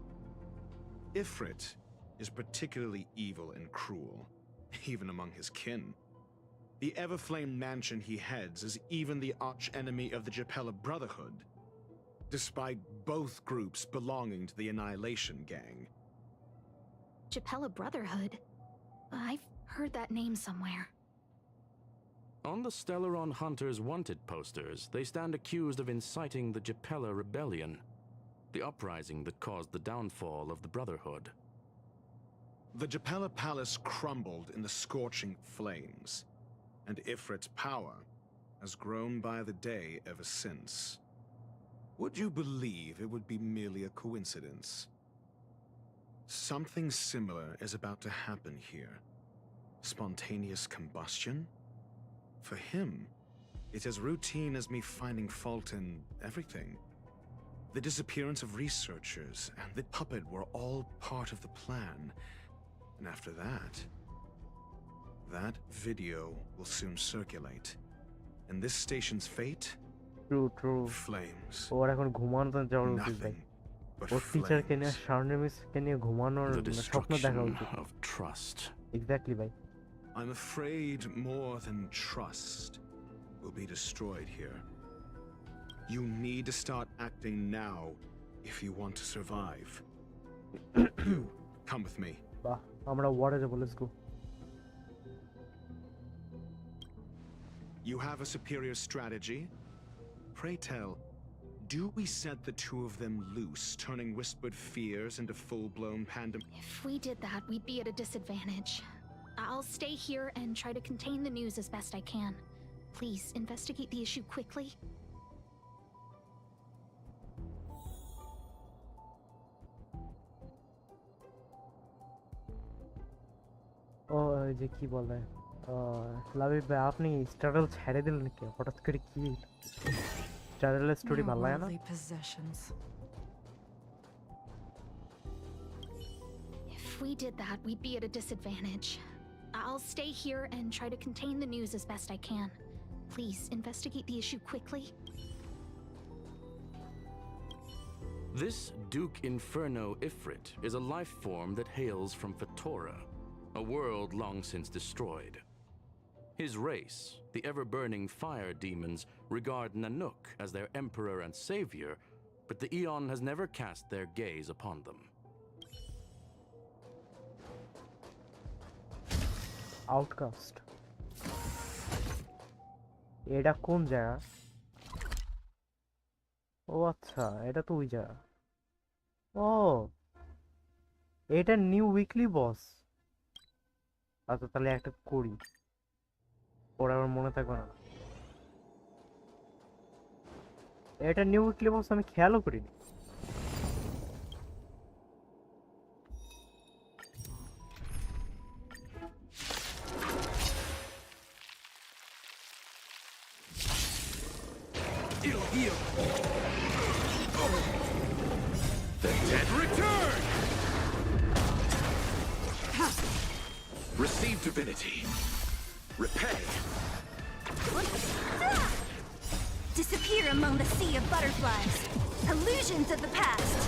[SPEAKER 6] Ifrit is particularly evil and cruel, even among his kin. The Everflame mansion he heads is even the arch-enemy of the Japella Brotherhood, despite both groups belonging to the Annihilation Gang.
[SPEAKER 7] Japella Brotherhood? I've heard that name somewhere.
[SPEAKER 15] On the Stellaron Hunters wanted posters, they stand accused of inciting the Japella Rebellion, the uprising that caused the downfall of the Brotherhood.
[SPEAKER 6] The Japella Palace crumbled in the scorching flames, and Ifrit's power has grown by the day ever since. Would you believe it would be merely a coincidence? Something similar is about to happen here. Spontaneous combustion? For him, it's as routine as me finding fault in everything. The disappearance of researchers and the puppet were all part of the plan. And after that video will soon circulate. And this station's fate?
[SPEAKER 1] True.
[SPEAKER 6] Flames.
[SPEAKER 1] ওর এখন ঘুমানোর যাওয়ার উচিত ভাই। ওর টিচারকে নিয়ে শার্নেমিসকে নিয়ে ঘুমানোর স্বপ্ন দেখা উচিত।
[SPEAKER 15] of trust.
[SPEAKER 1] Exactly ভাই।
[SPEAKER 6] I'm afraid more than trust will be destroyed here. You need to start acting now if you want to survive. Come with me.
[SPEAKER 1] বাহ, আমরা ওয়ারে যাব, let's go.
[SPEAKER 6] You have a superior strategy? Pray tell, do we set the two of them loose, turning whispered fears into full-blown pandemonium?
[SPEAKER 7] If we did that, we'd be at a disadvantage. I'll stay here and try to contain the news as best I can. Please, investigate the issue quickly.
[SPEAKER 1] ওই যে কি বলে লাবিব ভাই, আপনি স্টারল ছেড়ে দিলেন কি হঠাৎ করে? কি স্টারলের স্টোরি ভালো লাগে না?
[SPEAKER 7] If we did that, we'd be at a disadvantage. I'll stay here and try to contain the news as best I can. Please, investigate the issue quickly.
[SPEAKER 15] This Duke Inferno Ifrit is a life form that hails from Fatora, a world long since destroyed. His race, the ever-burning fire demons, regard Nanook as their emperor and savior, but the Eon has never cast their gaze upon them.
[SPEAKER 1] Outcast. এটা কোন জায়গা? ও আচ্ছা, এটা তো ওই জায়গা। ও, এটা new weekly বস। আচ্ছা, তাহলে একটা করি, পরে আমার মনে থাকবে না। এটা নিউ উইকলি বস আমি খেয়ালও করিনি।
[SPEAKER 18] The dead return! Receive divinity. Repay.
[SPEAKER 9] Disappear among the sea of butterflies. Illusions of the past.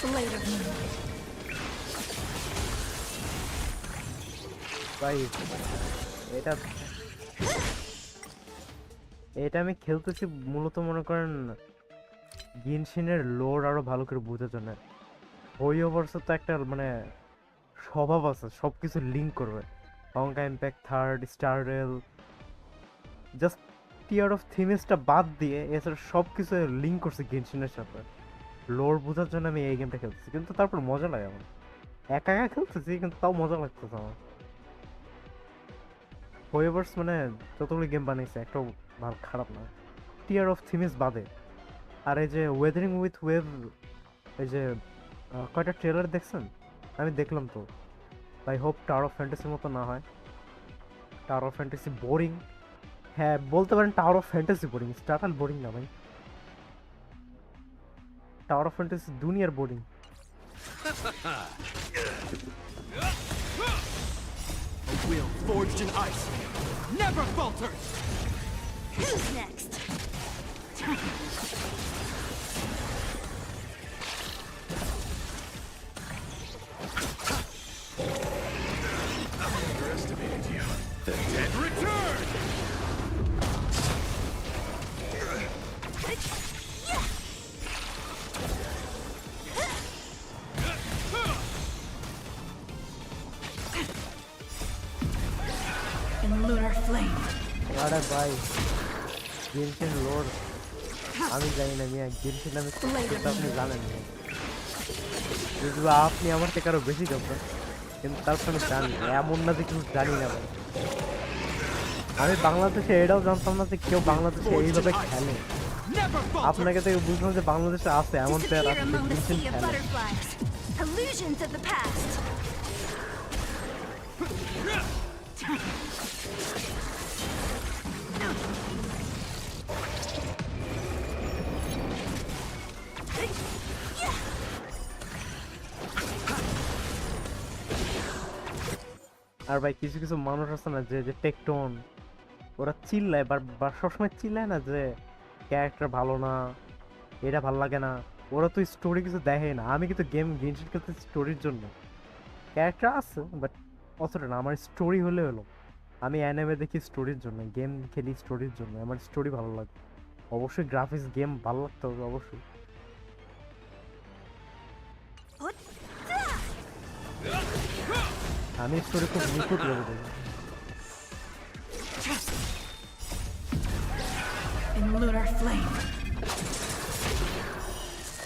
[SPEAKER 9] Blade of moon.
[SPEAKER 1] ভাই এটা আমি খেলতেছি মূলত মনে করেন গেনশিনের লোড আরো ভালো করে বোঝার জন্য। ওভারসে তো একটা মানে স্বভাব আছে, সবকিছু লিঙ্ক করবে। Honkai impact, third, Star Rail, just tier of থিমেসটা বাদ দিয়ে এছাড়া সব কিছু লিঙ্ক করছে গেনশিনের সাথে। লোড বোঝার জন্য আমি এই গেমটা খেলতেছি, কিন্তু তারপর মজা লাগে আমার। একা একা খেলতেছি কিন্তু তাও মজা লাগতেছে আমার। ওয়েভার্স মানে যতগুলো গেম বানিয়েছে একটাও ভালো খারাপ না, টিয়ার অফ থিমিস বাদে। আর এই যে ওয়েদারিং উইথ ওয়েভ, এই যে কয়টা ট্রেলার দেখছেন? আমি দেখলাম তো। আই হোপ টাওয়ার অফ ফ্যান্টাসির মতো না হয়। টাওয়ার অফ ফ্যান্টাসি বোরিং, হ্যাঁ বলতে পারেন টাওয়ার অফ ফ্যান্টাসি বোরিং, স্টার্টাল বোরিং না ভাই। টাওয়ার অফ ফ্যান্টাসি দুনিয়ার boring.
[SPEAKER 18] A will forged in ice never falters.
[SPEAKER 9] Who's next?
[SPEAKER 18] I underestimated you. The dead return.
[SPEAKER 12] In lunar flame.
[SPEAKER 1] আরে ভাই গেমসের লোড আমি জানি না মিয়া, গেমসের নামে সেটা আপনি জানেন না, যদি আপনি আমার থেকে আরো বেশি জানতেন, কিন্তু তারপর আমি জানি এমন না যে কিছু জানি না ভাই। আমি বাংলাদেশে এটাও জানতাম না যে কেউ বাংলাদেশে এইভাবে খেলে। আপনাকে তো বুঝলাম যে বাংলাদেশে আছে এমন প্লেয়ার আছে যে গেমসের খেলে।
[SPEAKER 9] Illusions of the past.
[SPEAKER 1] আর ভাই কিছু কিছু মানুষ আছে না যে যে টেকটোন, ওরা চিল্লায় বা সবসময় চিল্লায় না যে ক্যারেক্টার ভালো না, এটা ভালো লাগে না। ওরা তো স্টোরি কিছু দেখে না। আমি কিন্তু গেম খেলতে স্টোরির জন্য, ক্যারেক্টার আছে বাট অতটা না। আমার স্টোরি হলে হলো, আমি অ্যানিমে দেখি স্টোরির জন্য, গেম খেলি স্টোরির জন্য। আমার স্টোরি ভালো লাগে, অবশ্যই গ্রাফিক্স গেম ভালো লাগতে হবে অবশ্যই। আমি স্টোরি খুব নিখুঁত ভাবে দেখি।
[SPEAKER 12] In lunar flame.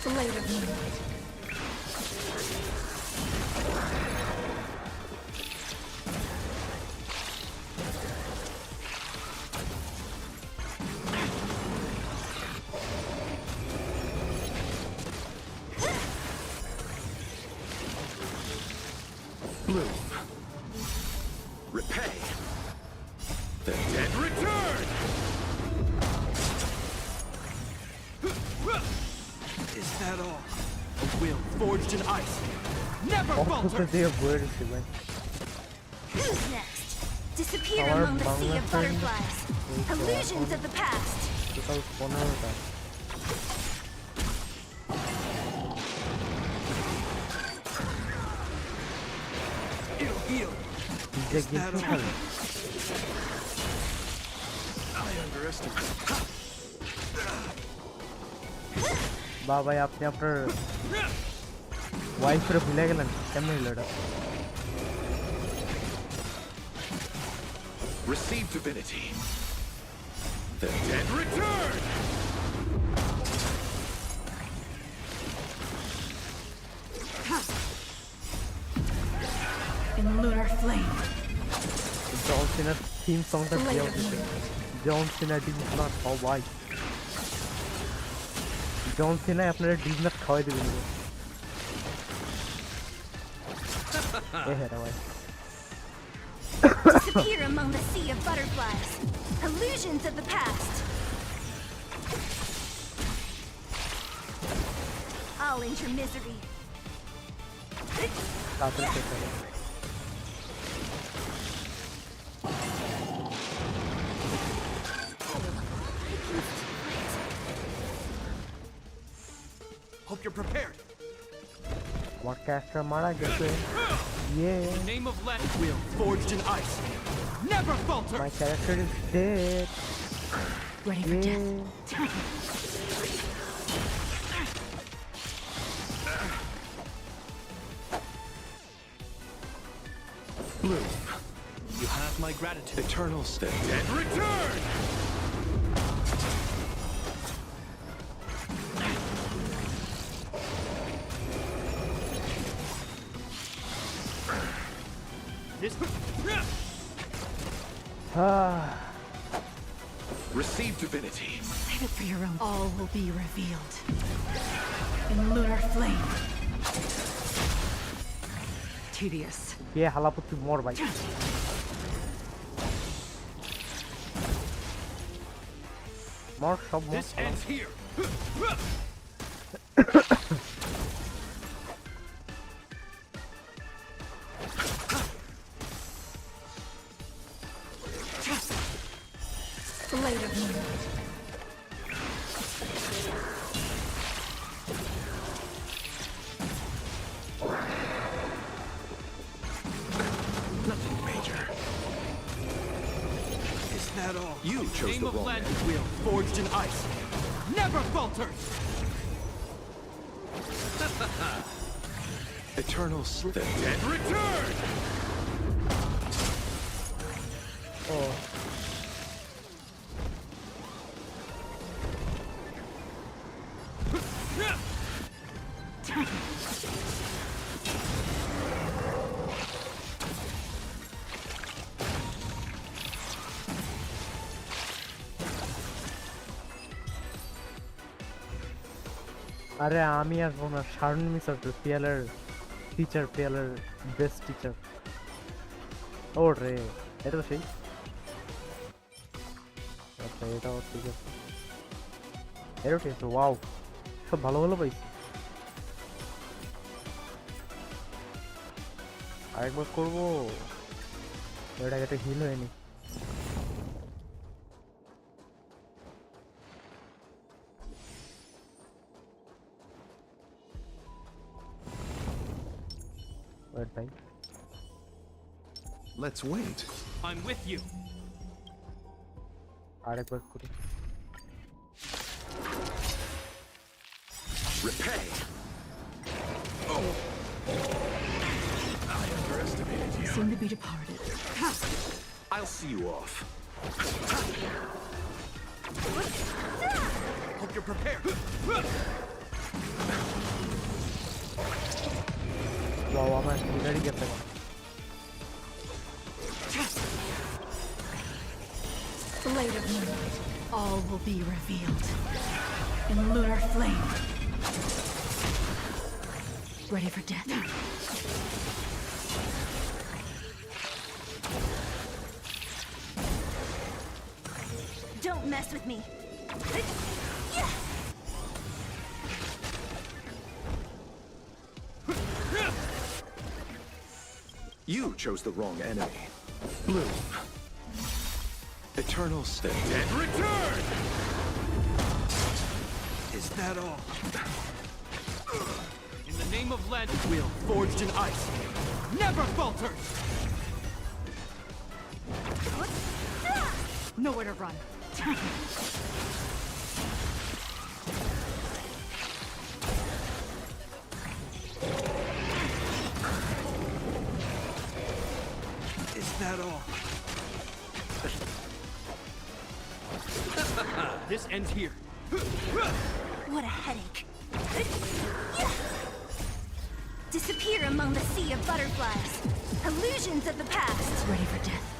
[SPEAKER 12] Blade of moonlight.
[SPEAKER 18] Bloom. Repay. The dead return. Is that all? A will forged in ice never falters.
[SPEAKER 9] Who's next? Disappear among the sea of butterflies. Illusions of the past.
[SPEAKER 18] It'll heal. Is that all? I underestimated.
[SPEAKER 1] ভাই আপনি আপনার ওয়াইফের ভুলে গেলেন, কেমন হলো এটা?
[SPEAKER 18] Receive divinity. The dead return.
[SPEAKER 12] In lunar flame.
[SPEAKER 1] John Cena's theme song that they have. John Cena did not how why. John Cena আপনারা did not খাওয়াই দিবেন।
[SPEAKER 9] Disappear among the sea of butterflies. Illusions of the past. I'll end your misery.
[SPEAKER 18] Hope you're prepared.
[SPEAKER 1] What character mara getse? Yeah.
[SPEAKER 18] Name of Let will forged in ice never falters.
[SPEAKER 1] My character is dead.
[SPEAKER 12] Ready for death.
[SPEAKER 18] Bloom. You have my gratitude. Eternal state. And return! This.
[SPEAKER 11] Receive divinity.
[SPEAKER 13] Save it for your own. All will be revealed in lunar flame. Tedious.
[SPEAKER 1] Yeah, halaputi more bhai. More sub more.
[SPEAKER 18] This ends here.
[SPEAKER 13] Blade of moonlight.
[SPEAKER 11] Nothing major.
[SPEAKER 18] Is that all?
[SPEAKER 11] You chose
[SPEAKER 18] Name
[SPEAKER 11] the
[SPEAKER 18] of
[SPEAKER 11] wrong
[SPEAKER 18] landing
[SPEAKER 11] name.
[SPEAKER 18] wheel forged in ice. Never falters.
[SPEAKER 11] Eternal slip.
[SPEAKER 18] And return.
[SPEAKER 1] Oh. আরে আমি আসবো না Sharun miss আসবে পিএলের teacher পিএলের best teacher ও রে এটা তো সেই আচ্ছা এটাও ঠিক আছে এটাও ঠিক আছে ওয়াও সব ভালো ভালো পাইছি আরেকবার করবো এটা একটা হিল হয়নি
[SPEAKER 11] Let's wait.
[SPEAKER 18] I'm with you.
[SPEAKER 1] আরেকবার করি
[SPEAKER 11] Repay. Oh. I underestimated you.
[SPEAKER 13] Soon to be departed.
[SPEAKER 11] I'll see you off.
[SPEAKER 18] Hope you're prepared.
[SPEAKER 1] Wow, আমার হিলারই গেছে
[SPEAKER 13] Blade of moonlight. All will be revealed in lunar flame. Ready for death.
[SPEAKER 9] Don't mess with me.
[SPEAKER 11] You chose the wrong enemy. Blue. Eternal state.
[SPEAKER 18] And return! Is that all? In the name of landing wheel forged in ice, never falters!
[SPEAKER 13] Nowhere to run.
[SPEAKER 18] Is that all? This ends here.
[SPEAKER 9] What a headache. Disappear among the sea of butterflies. Illusions of the past.
[SPEAKER 13] Ready for death.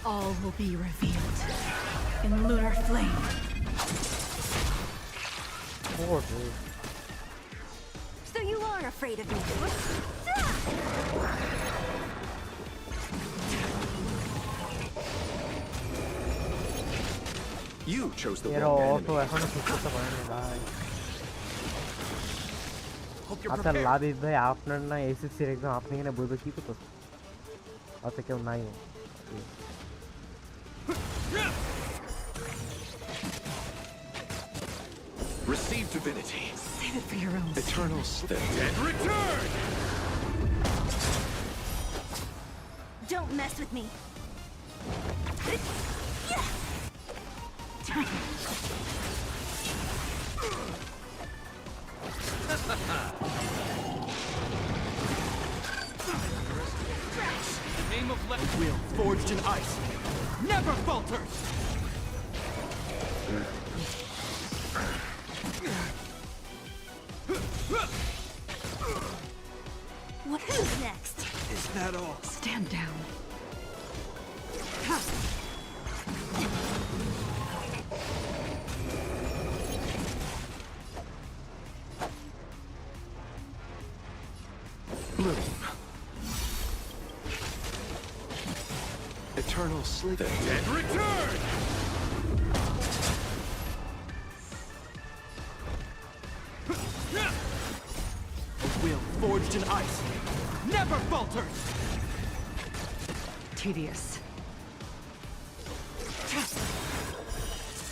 [SPEAKER 13] All will be revealed in lunar flame.
[SPEAKER 1] Poor dude.
[SPEAKER 9] So you are afraid of me.
[SPEAKER 11] You chose the
[SPEAKER 1] এর
[SPEAKER 11] wrong
[SPEAKER 1] auto
[SPEAKER 11] enemy.
[SPEAKER 1] এখনো ঠিক করতে পারেনি ভাই
[SPEAKER 18] Hope you're
[SPEAKER 1] আচ্ছা
[SPEAKER 18] prepared.
[SPEAKER 1] লাদিস ভাই আপনার না এসএসসির এক্সাম আপনি এখানে বইবে কি করতে আচ্ছা কেউ নাই
[SPEAKER 11] Receive divinity.
[SPEAKER 13] Save it for your own.
[SPEAKER 11] Eternal state.
[SPEAKER 18] And return!
[SPEAKER 9] Don't mess with me.
[SPEAKER 18] The name of left wheel forged in ice, never falters!
[SPEAKER 9] Who's next?
[SPEAKER 18] Is that all?
[SPEAKER 12] Stand down.
[SPEAKER 18] Bloom. Eternal sleep. And return! A will forged in ice never falters!
[SPEAKER 12] Tedious.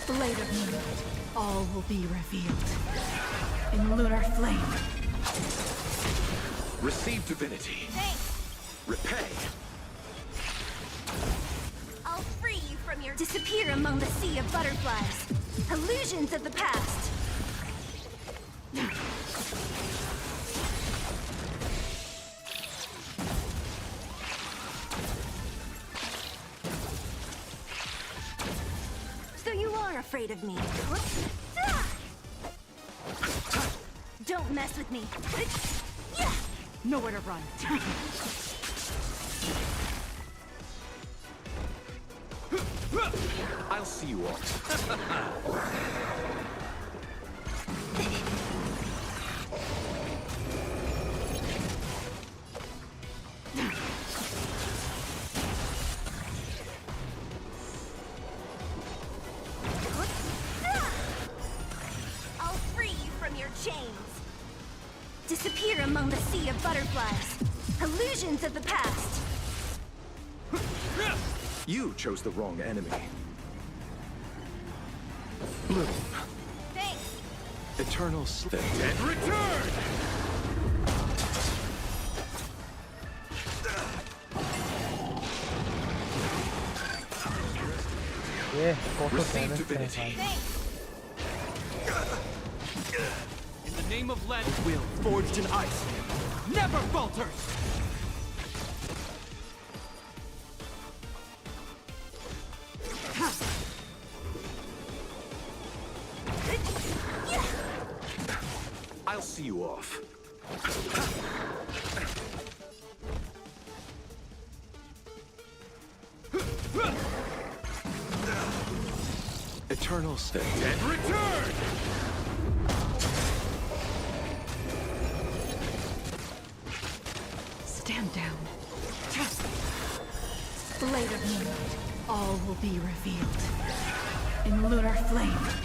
[SPEAKER 12] Blade of moonlight. All will be revealed. In lunar flame.
[SPEAKER 18] Receive divinity.
[SPEAKER 9] Thanks.
[SPEAKER 18] Repay.
[SPEAKER 9] I'll free you from your disappear among the sea of butterflies. Illusions of the past. So you are afraid of me. Don't mess with me.
[SPEAKER 12] Nowhere to run.
[SPEAKER 18] I'll see you all.
[SPEAKER 9] I'll free you from your chains. Disappear among the sea of butterflies. Illusions of the past.
[SPEAKER 18] You chose the wrong enemy. Bloom.
[SPEAKER 9] Thanks.
[SPEAKER 18] Eternal sleep. And return!
[SPEAKER 1] Yeah,
[SPEAKER 18] receive divinity. In the name of lead, will forged in ice never falters. I'll see you off. Eternal stay. And return!
[SPEAKER 12] Stand down. Blade of moonlight. All will be revealed. In lunar flame.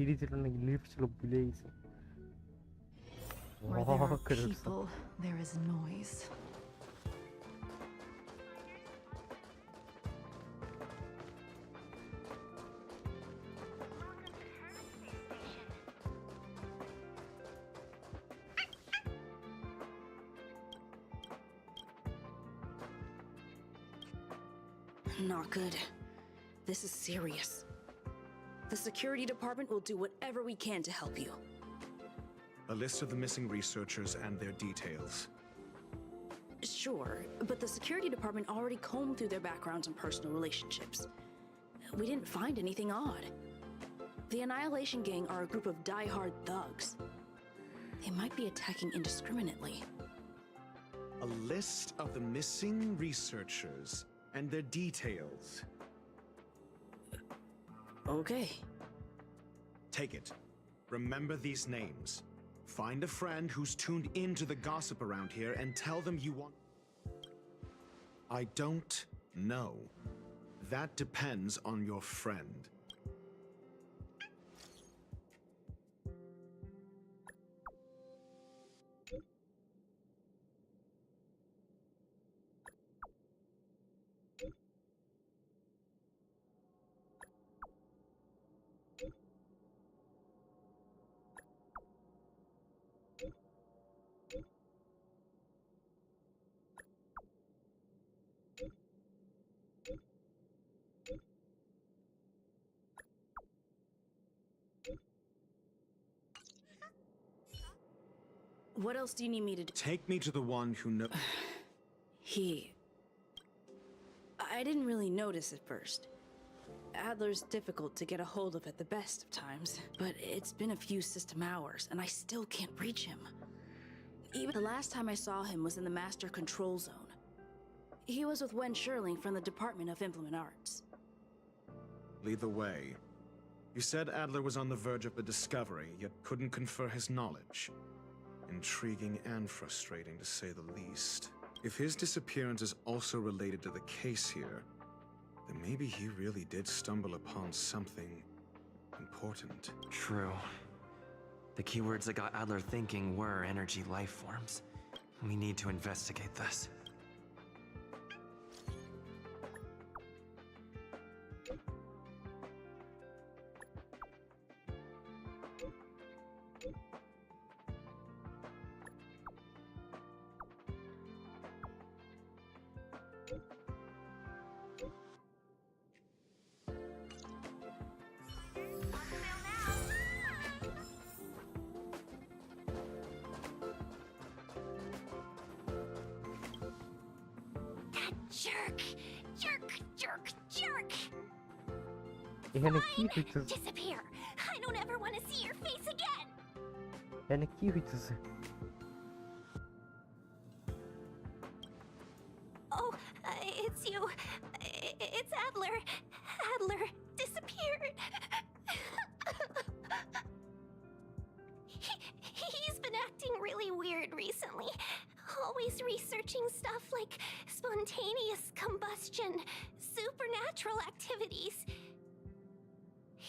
[SPEAKER 1] সিঁড়ি যেটা নাকি lift ছিল ভুলে গেছি।
[SPEAKER 12] Where there are people, there is noise.
[SPEAKER 13] Not good. This is serious. The security department will do whatever we can to help you.
[SPEAKER 6] A list of the missing researchers and their details.
[SPEAKER 13] Sure, but the security department already combed through their backgrounds and personal relationships. We didn't find anything odd. The Annihilation Gang are a group of die-hard thugs. They might be attacking indiscriminately.
[SPEAKER 6] A list of the missing researchers and their details.
[SPEAKER 13] Okay.
[SPEAKER 6] Take it. Remember these names. Find a friend who's tuned into the gossip around here and tell them you want... I don't know. That depends on your friend.
[SPEAKER 13] What else do you need me to do?
[SPEAKER 6] Take me to the one who knows...
[SPEAKER 13] I didn't really notice at first. Adler's difficult to get a hold of at the best of times, but it's been a few system hours, and I still can't reach him. Even the last time I saw him was in the Master Control Zone. He was with Wen Sherling from the Department of Implement Arts.
[SPEAKER 6] Lead the way. You said Adler was on the verge of a discovery, yet couldn't confer his knowledge. Intriguing and frustrating, to say the least. If his disappearance is also related to the case here, then maybe he really did stumble upon something important.
[SPEAKER 5] True. The keywords that got Adler thinking were energy life forms. We need to investigate this.
[SPEAKER 1] এখানে কি হইতেছে?
[SPEAKER 9] Disappear! I don't ever want to see your face again!
[SPEAKER 1] এখানে কি হইতেছে?
[SPEAKER 9] Oh, it's you. It's Adler. Adler disappeared. He's been acting really weird recently. Always researching stuff like spontaneous combustion, supernatural activities.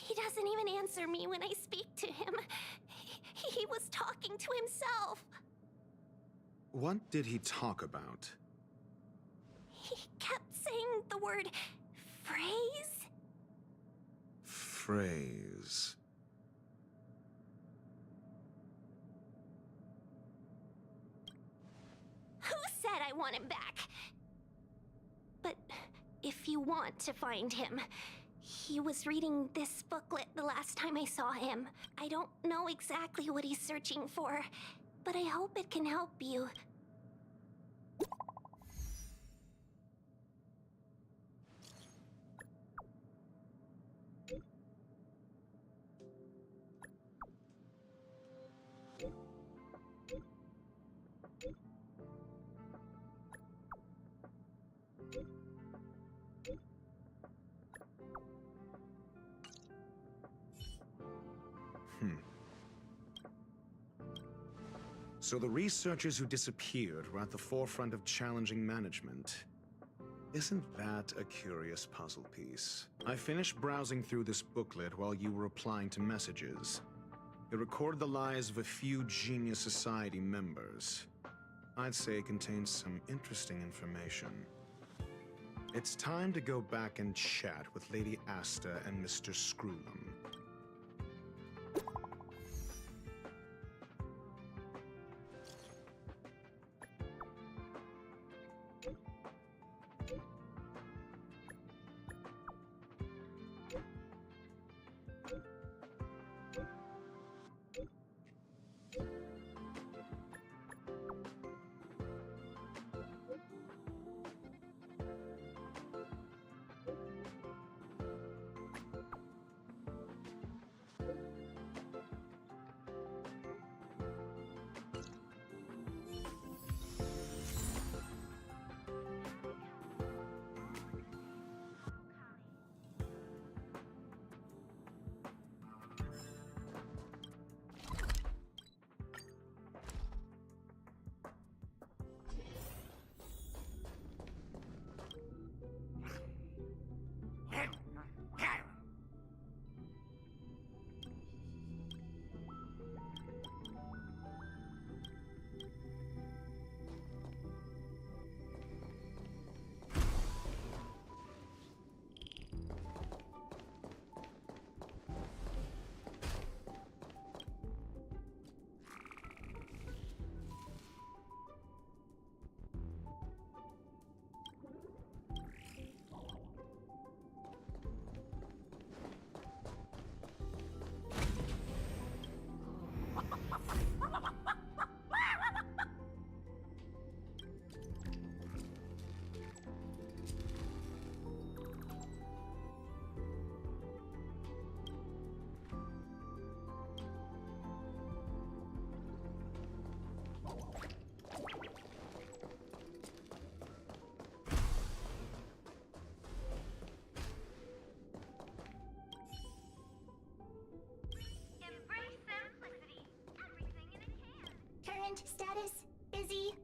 [SPEAKER 9] He doesn't even answer me when I speak to him. He was talking to himself.
[SPEAKER 6] What did he talk about?
[SPEAKER 9] He kept saying the word phrase.
[SPEAKER 6] Phrase.
[SPEAKER 9] Who said I want him back? But if you want to find him, he was reading this booklet the last time I saw him. I don't know exactly what he's searching for, but I hope it can help you.
[SPEAKER 6] So the researchers who disappeared were at the forefront of challenging management. Isn't that a curious puzzle piece? I finished browsing through this booklet while you were replying to messages. It recorded the lives of a few Genius Society members. I'd say it contains some interesting information. It's time to go back and chat with Lady Asta and Mr. Screwlam.
[SPEAKER 9] Current status, busy.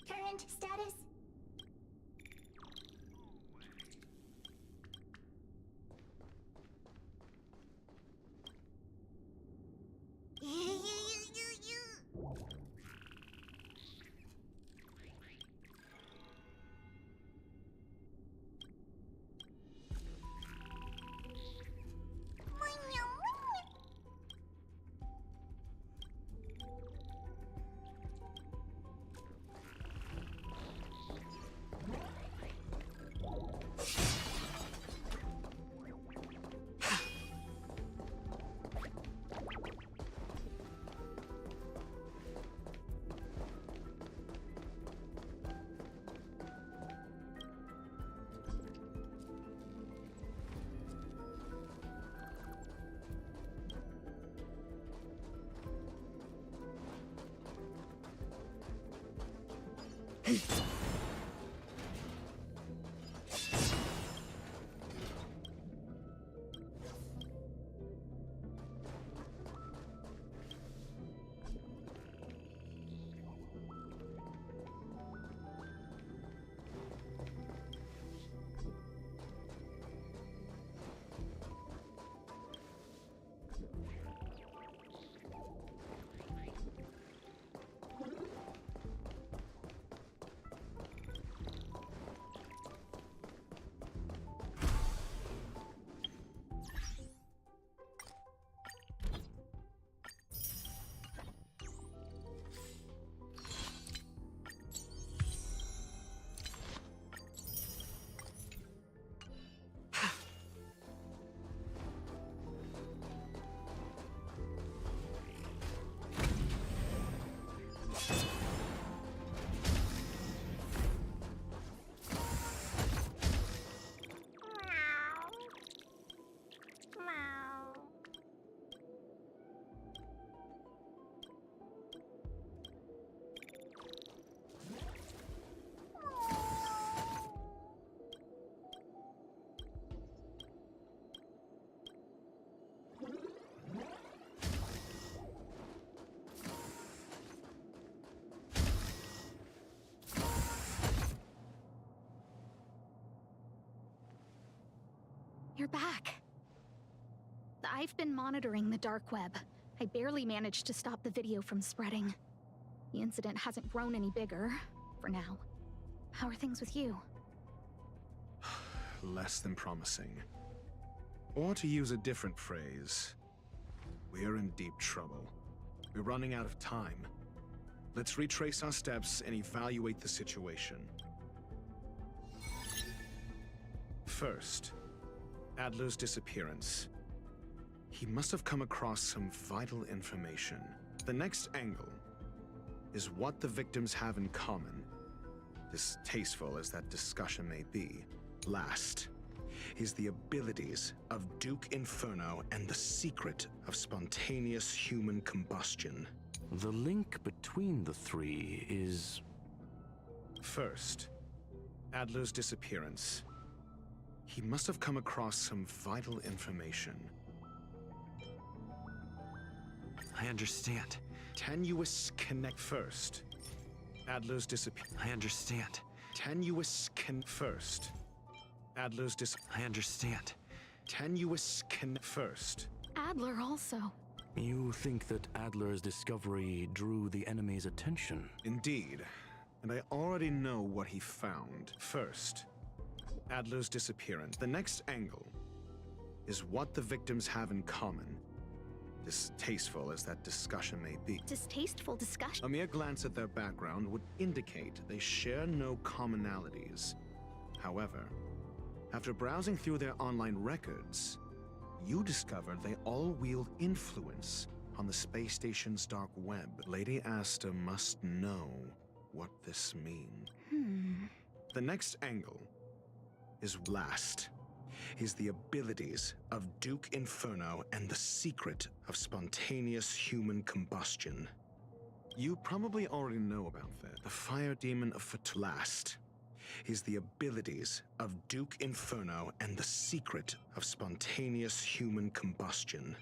[SPEAKER 9] Current status.
[SPEAKER 7] You're back. I've been monitoring the dark web. I barely managed to stop the video from spreading. The incident hasn't grown any bigger, for now. How are things with you?
[SPEAKER 6] Less than promising. Or to use a different phrase, we're in deep trouble. We're running out of time. Let's retrace our steps and evaluate the situation. First, Adler's disappearance. He must have come across some vital information. The next angle is what the victims have in common, distasteful as that discussion may be. Last is the abilities of Duke Inferno and the secret of spontaneous human combustion.
[SPEAKER 15] The link between the three is...
[SPEAKER 6] First, Adler's disappearance. He must have come across some vital information.
[SPEAKER 5] I understand.
[SPEAKER 6] Tenuous connect first. Adler's disappearance.
[SPEAKER 5] I understand.
[SPEAKER 6] Tenuous first. Adler's
[SPEAKER 5] I understand.
[SPEAKER 6] Tenuous first.
[SPEAKER 7] Adler also.
[SPEAKER 15] You think that Adler's discovery drew the enemy's attention?
[SPEAKER 6] Indeed. And I already know what he found. First, Adler's disappearance. The next angle is what the victims have in common, distasteful as that discussion may be.
[SPEAKER 7] Distasteful discussion?
[SPEAKER 6] A mere glance at their background would indicate they share no commonalities. However, after browsing through their online records, you discover they all wield influence on the space station's dark web. Lady Asta must know what this means. The next angle is last is the abilities of Duke Inferno and the secret of spontaneous human combustion. You probably already know about that. The fire demon of Fatlast is the abilities of Duke Inferno and the secret of spontaneous human combustion.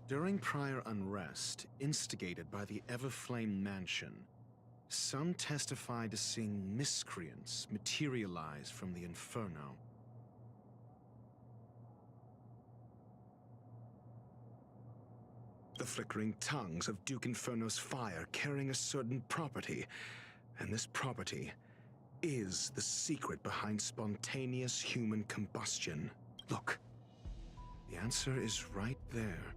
[SPEAKER 6] During prior unrest, instigated by the Everflame Mansion, some testified to seeing miscreants materialize from the Inferno. The flickering tongues of Duke Inferno's fire carrying a certain property, and this property is the secret behind spontaneous human combustion. Look, the answer is right there.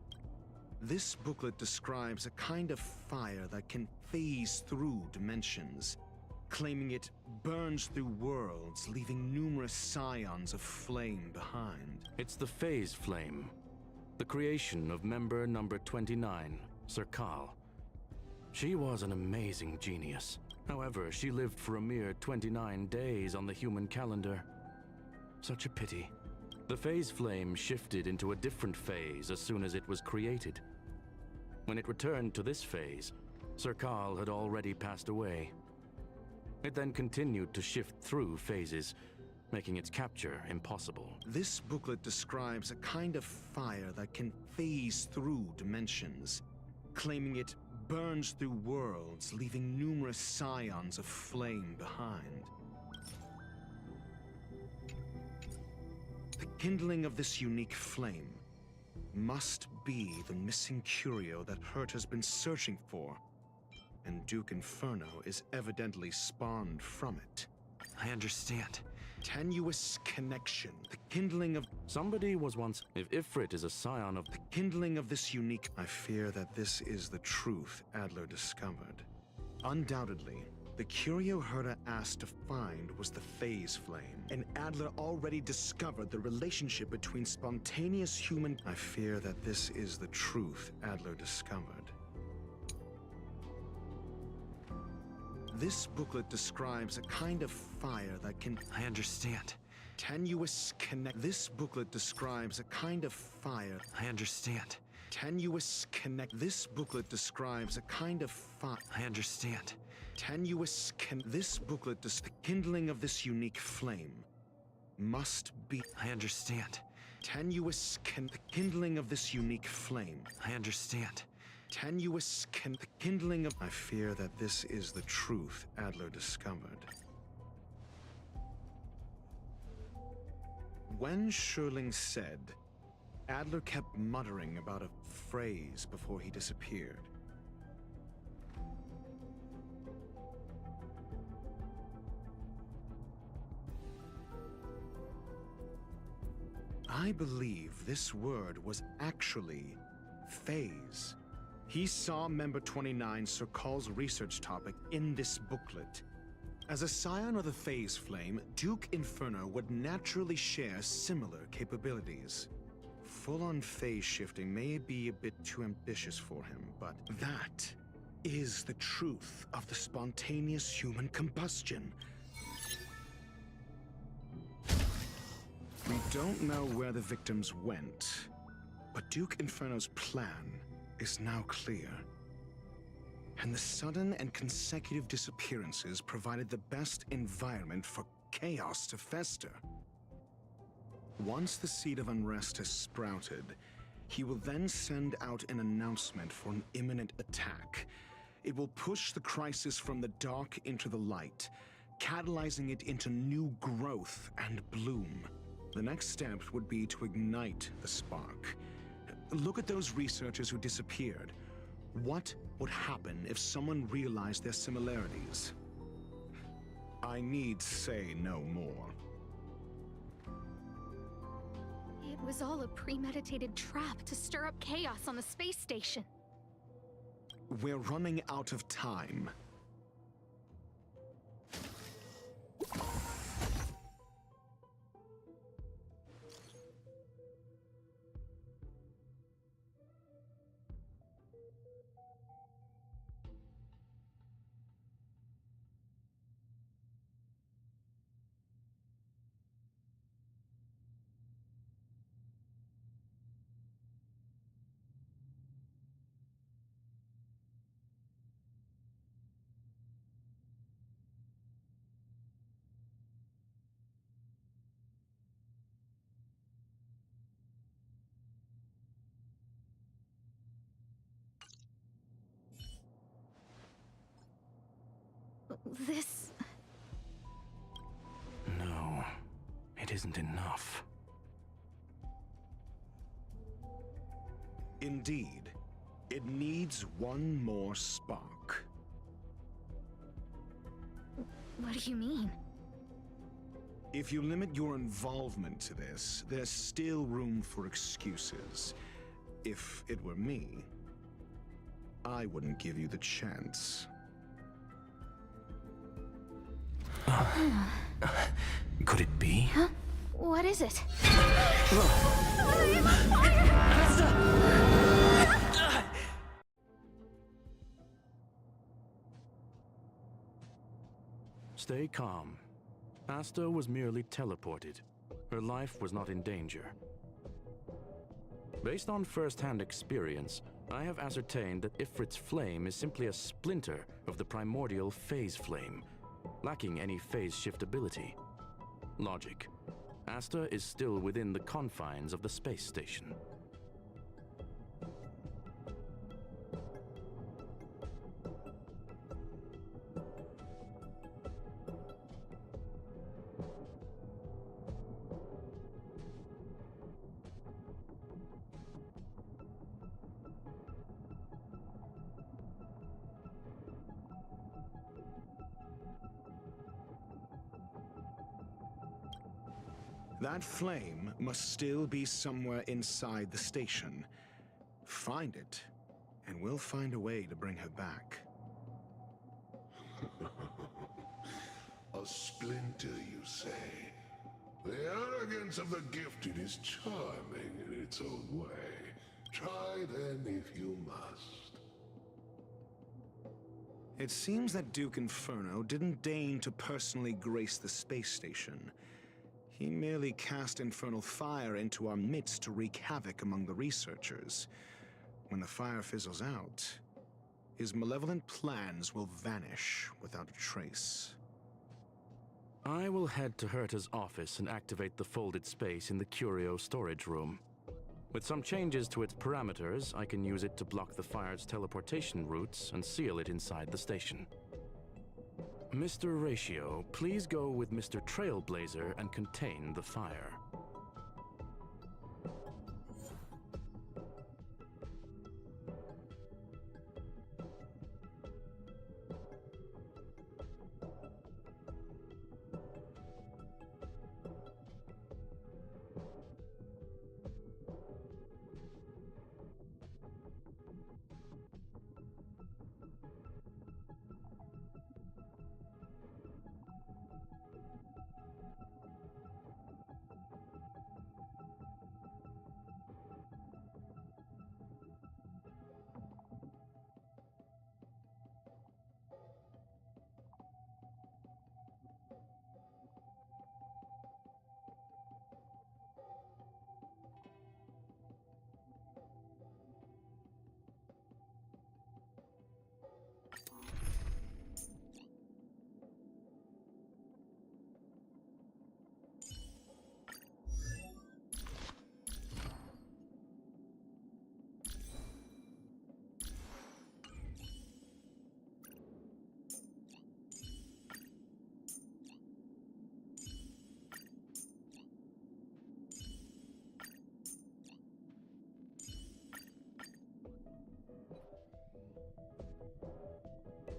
[SPEAKER 6] This booklet describes a kind of fire that can phase through dimensions, claiming it burns through worlds, leaving numerous scions of flame behind.
[SPEAKER 15] It's the phase flame, the creation of member number 29, Sir Kal. She was an amazing genius. However, she lived for a mere 29 days on the human calendar. Such a pity. The phase flame shifted into a different phase as soon as it was created. When it returned to this phase, Sir Kal had already passed away. It then continued to shift through phases, making its capture impossible.
[SPEAKER 6] This booklet describes a kind of fire that can phase through dimensions, claiming it burns through worlds, leaving numerous scions of flame behind. The kindling of this unique flame must be the missing curio that Harta's been searching for, and Duke Inferno is evidently spawned from it.
[SPEAKER 5] I understand.
[SPEAKER 6] Tenuous connection. The kindling of...
[SPEAKER 15] Somebody was once... If Ifrit is a scion of...
[SPEAKER 6] The kindling of this unique... I fear that this is the truth Adler discovered. Undoubtedly, the curio Harta asked to find was the phase flame, and Adler already discovered the relationship between spontaneous human... I fear that this is the truth Adler discovered. This booklet describes a kind of fire that can...
[SPEAKER 5] I understand.
[SPEAKER 6] Tenuous connect... This booklet describes a kind of fire...
[SPEAKER 5] I understand.
[SPEAKER 6] Tenuous connect... This booklet describes a kind of fire...
[SPEAKER 5] I understand.
[SPEAKER 6] Tenuous This booklet does the kindling of this unique flame must be...
[SPEAKER 5] I understand.
[SPEAKER 6] Tenuous the kindling of this unique flame...
[SPEAKER 5] I understand.
[SPEAKER 6] Tenuous the kindling of... I fear that this is the truth Adler discovered. When Schurling said, Adler kept muttering about a phrase before he disappeared. I believe this word was actually phase. He saw Member 29 Sir Kal's research topic in this booklet. As a scion of the phase flame, Duke Inferno would naturally share similar capabilities. Full-on phase shifting may be a bit too ambitious for him, but that is the truth of the spontaneous human combustion. We don't know where the victims went, but Duke Inferno's plan is now clear. And the sudden and consecutive disappearances provided the best environment for chaos to fester. Once the seed of unrest has sprouted, he will then send out an announcement for an imminent attack. It will push the crisis from the dark into the light, catalyzing it into new growth and bloom. The next step would be to ignite the spark. Look at those researchers who disappeared. What would happen if someone realized their similarities? I need say no more.
[SPEAKER 7] It was all a premeditated trap to stir up chaos on the space station.
[SPEAKER 6] We're running out of time.
[SPEAKER 7] This...
[SPEAKER 15] No, it isn't enough.
[SPEAKER 6] Indeed, it needs one more spark.
[SPEAKER 7] What do you mean?
[SPEAKER 6] If you limit your involvement to this, there's still room for excuses. If it were me, I wouldn't give you the chance.
[SPEAKER 15] Could it be?
[SPEAKER 7] Huh? What is it?
[SPEAKER 15] Stay calm. Asta was merely teleported. Her life was not in danger. Based on first-hand experience, I have ascertained that Ifrit's flame is simply a splinter of the primordial phase flame, lacking any phase shift ability. Logic. Asta is still within the confines of the space station.
[SPEAKER 6] That flame must still be somewhere inside the station. Find it, and we'll find a way to bring her back.
[SPEAKER 17] A splinter, you say? The arrogance of the gifted is charming in its own way. Try then if you must.
[SPEAKER 6] It seems that Duke Inferno didn't deign to personally grace the space station. He merely cast infernal fire into our midst to wreak havoc among the researchers. When the fire fizzles out, his malevolent plans will vanish without a trace.
[SPEAKER 15] I will head to Herta's office and activate the folded space in the curio storage room. With some changes to its parameters, I can use it to block the fire's teleportation routes and seal it inside the station. Mr. Ratio, please go with Mr. Trailblazer and contain the fire.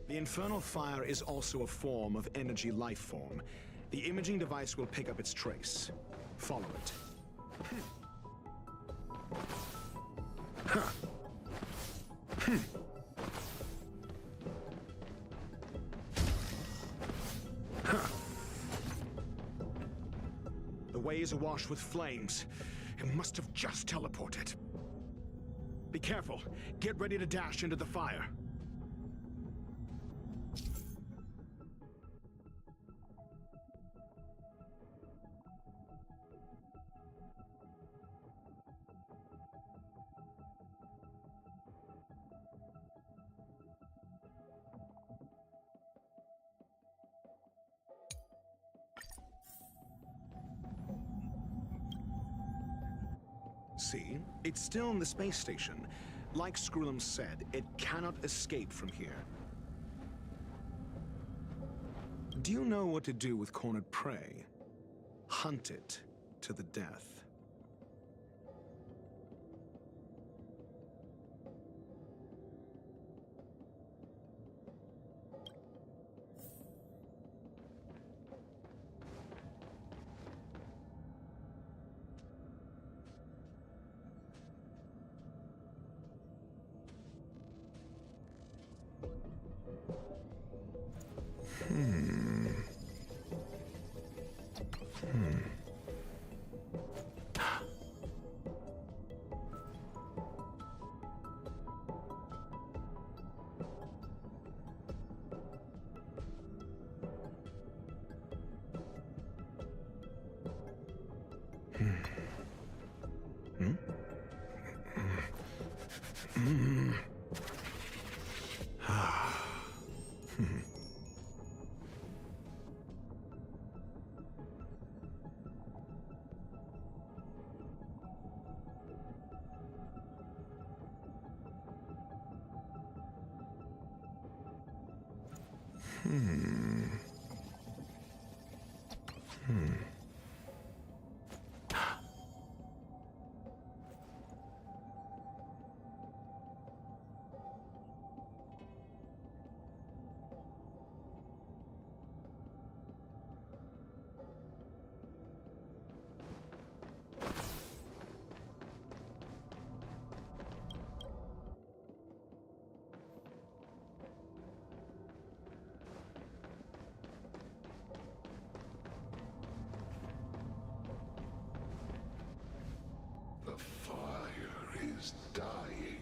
[SPEAKER 6] The infernal fire is also a form of energy life form. The imaging device will pick up its trace. Follow it. The way is awash with flames. It must have just teleported. Be careful. Get ready to dash into the fire. See? It's still in the space station. Like Screwlam said, it cannot escape from here. Do you know what to do with cornered prey? Hunt it to the death.
[SPEAKER 17] The fire is dying.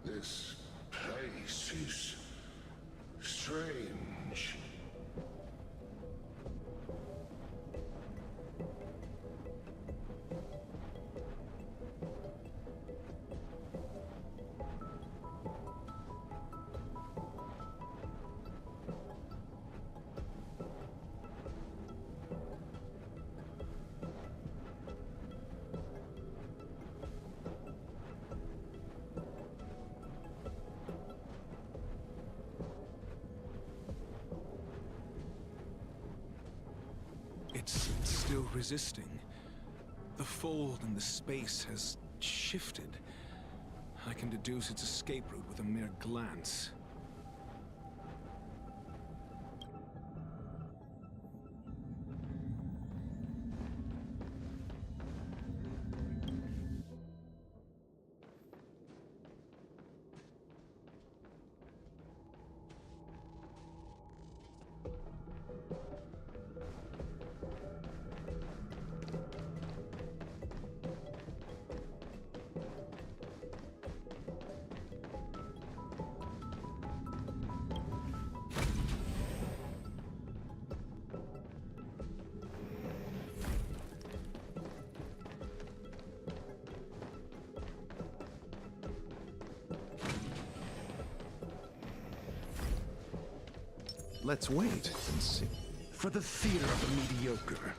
[SPEAKER 17] This place is strange.
[SPEAKER 6] It's still resisting. The fold in the space has shifted. I can deduce its escape route with a mere glance.
[SPEAKER 18] Let's wait and see. For the theater of the mediocre.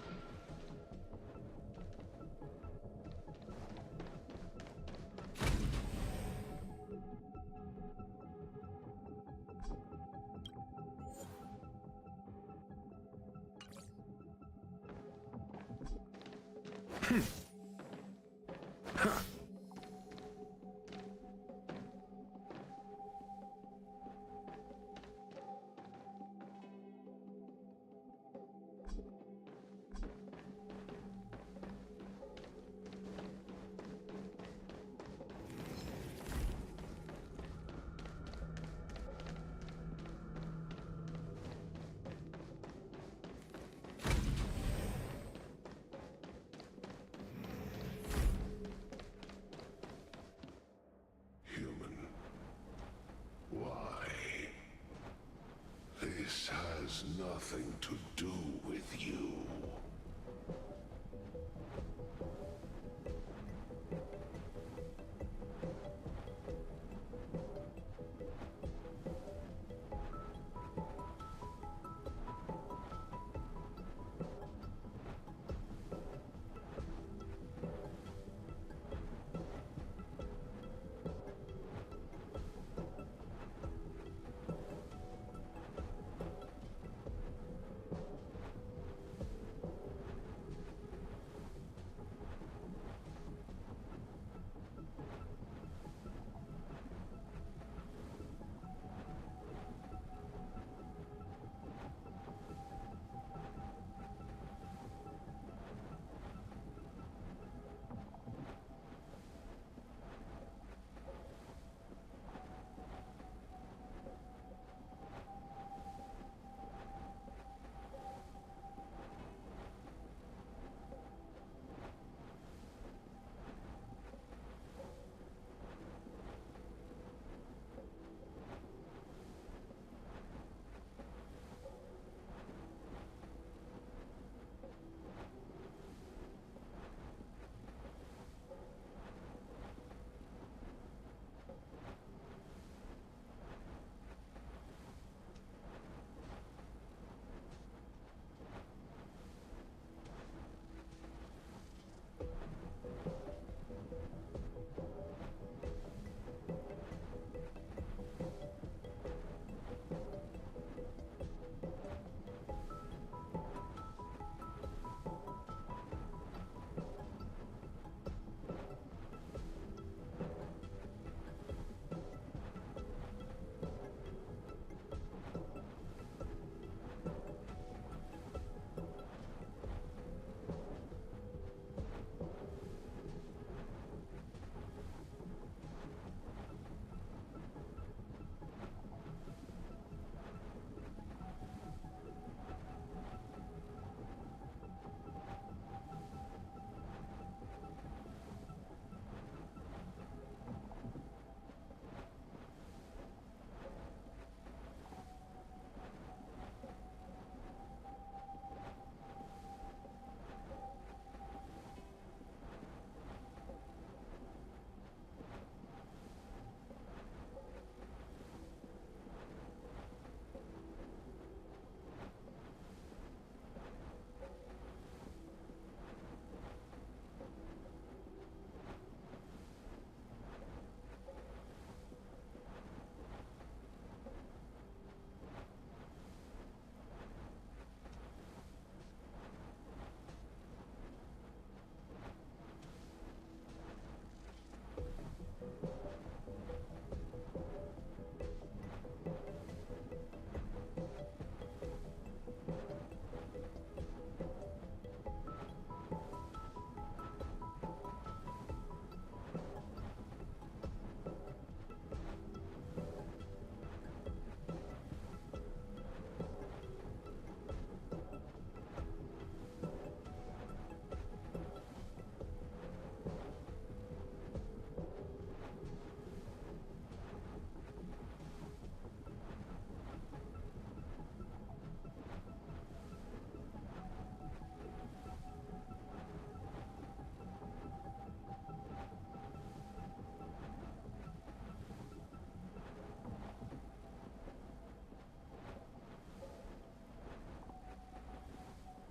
[SPEAKER 17] This has nothing to do with you.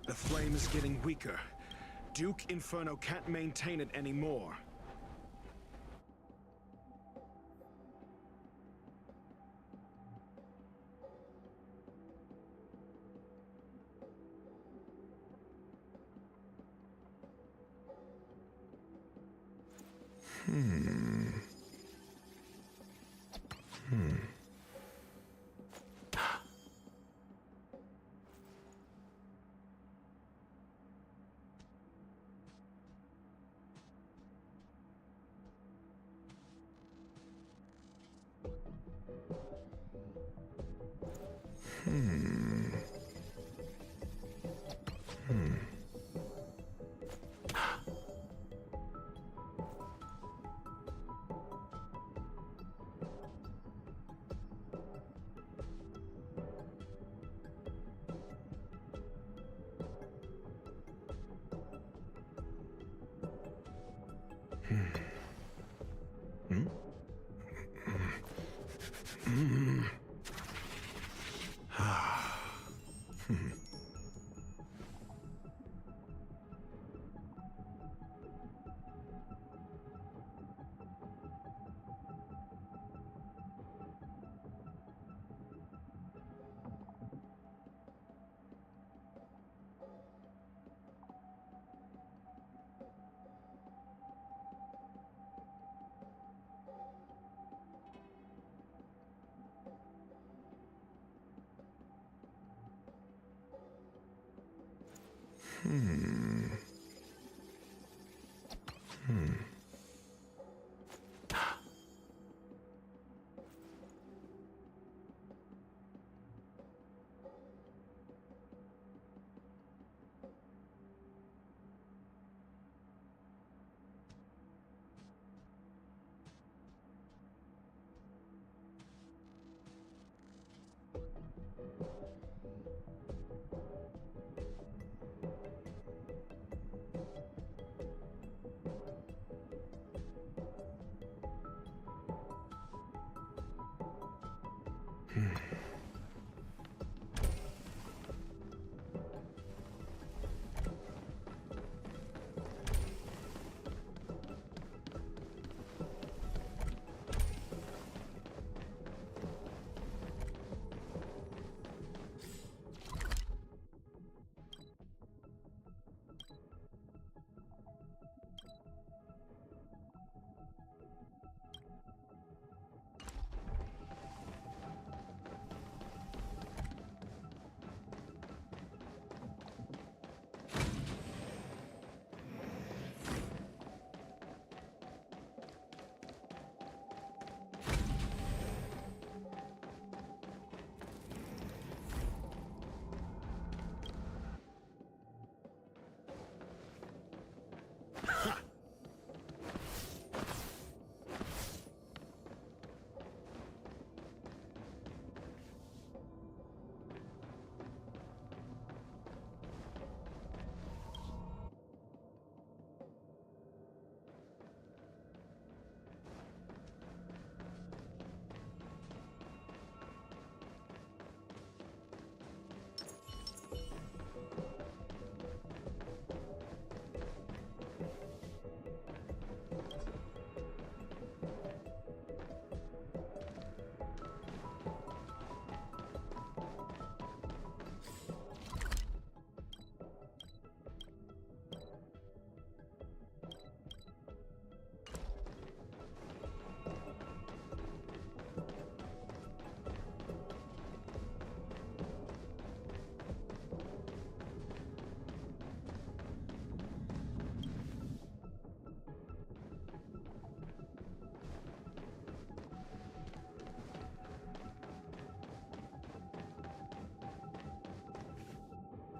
[SPEAKER 6] The flame is getting weaker. Duke Inferno can't maintain it anymore.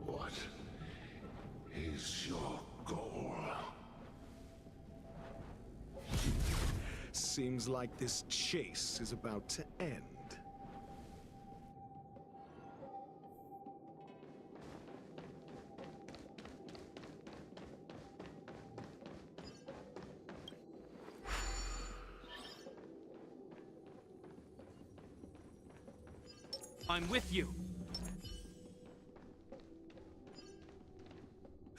[SPEAKER 17] What is your goal?
[SPEAKER 6] Seems like this chase is about to end.
[SPEAKER 18] I'm with you.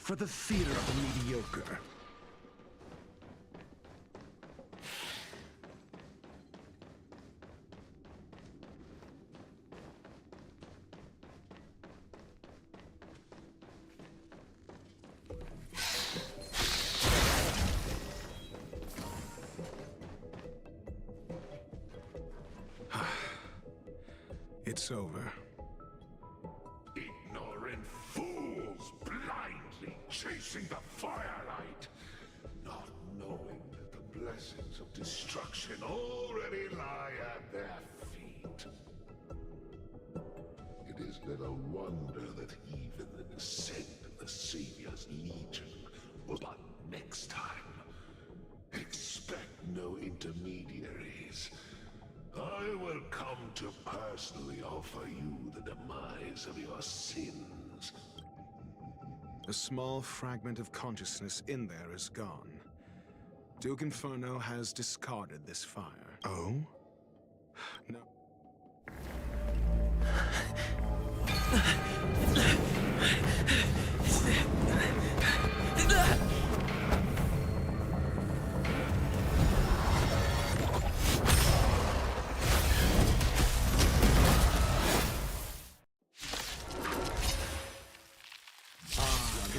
[SPEAKER 6] for the theater of the mediocre. It's over.
[SPEAKER 17] Ignorant fools blindly chasing the firelight, not knowing that the blessings of destruction already lie at their feet. It is little wonder that even the descent of the Savior's Legion will. But next time, expect no intermediaries. I will come to personally offer you the demise of your sins.
[SPEAKER 6] A small fragment of consciousness in there is gone. Duke Inferno has discarded this fire. Oh? No.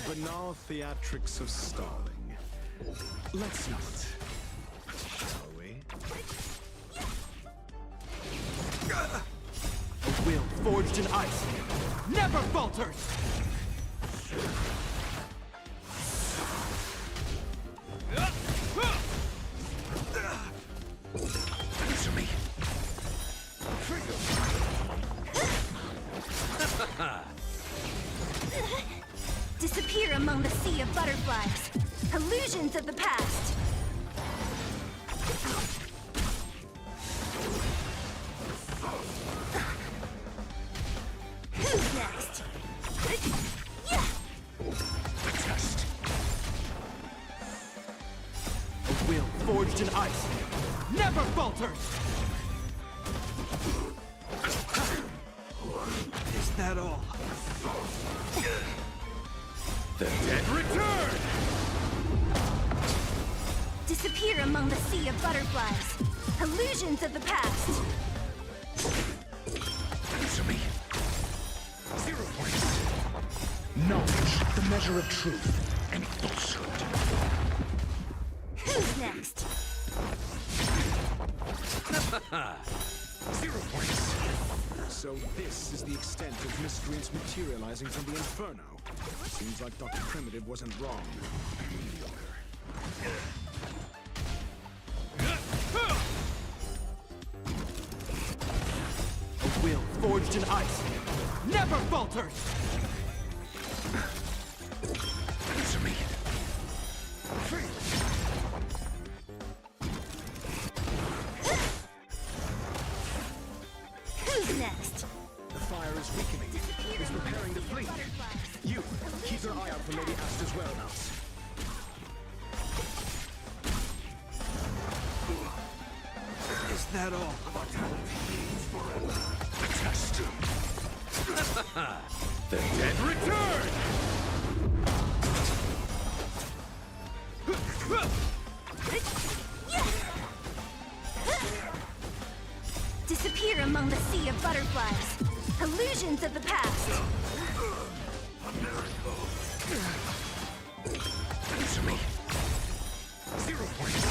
[SPEAKER 6] Banal theatrics of stalling. Let's not, shall we?
[SPEAKER 18] A will forged in ice never falters!
[SPEAKER 17] Answer me!
[SPEAKER 9] Disappear among the sea of butterflies. Illusions of the past. Who's next?
[SPEAKER 17] The test.
[SPEAKER 18] A will forged in ice never falters! Is that all?
[SPEAKER 17] The dead return!
[SPEAKER 9] Disappear among the sea of butterflies. Illusions of the past.
[SPEAKER 17] Answer me. 0 points.
[SPEAKER 6] Knowledge, the measure of truth, and falsehood.
[SPEAKER 9] Who's next?
[SPEAKER 17] 0 points.
[SPEAKER 6] So this is the extent of miscreants materializing from the Inferno. Seems like Dr. Primitive wasn't wrong.
[SPEAKER 18] A will forged in ice never falters!
[SPEAKER 17] Answer me.
[SPEAKER 9] Who's next?
[SPEAKER 6] The fire is weakening. It's preparing to flee. You, keep your eye out for Lady Asta's whereabouts.
[SPEAKER 18] Is that all?
[SPEAKER 17] Test. The dead return!
[SPEAKER 9] Disappear among the sea of butterflies. Illusions of the past.
[SPEAKER 17] Answer me. 0 points.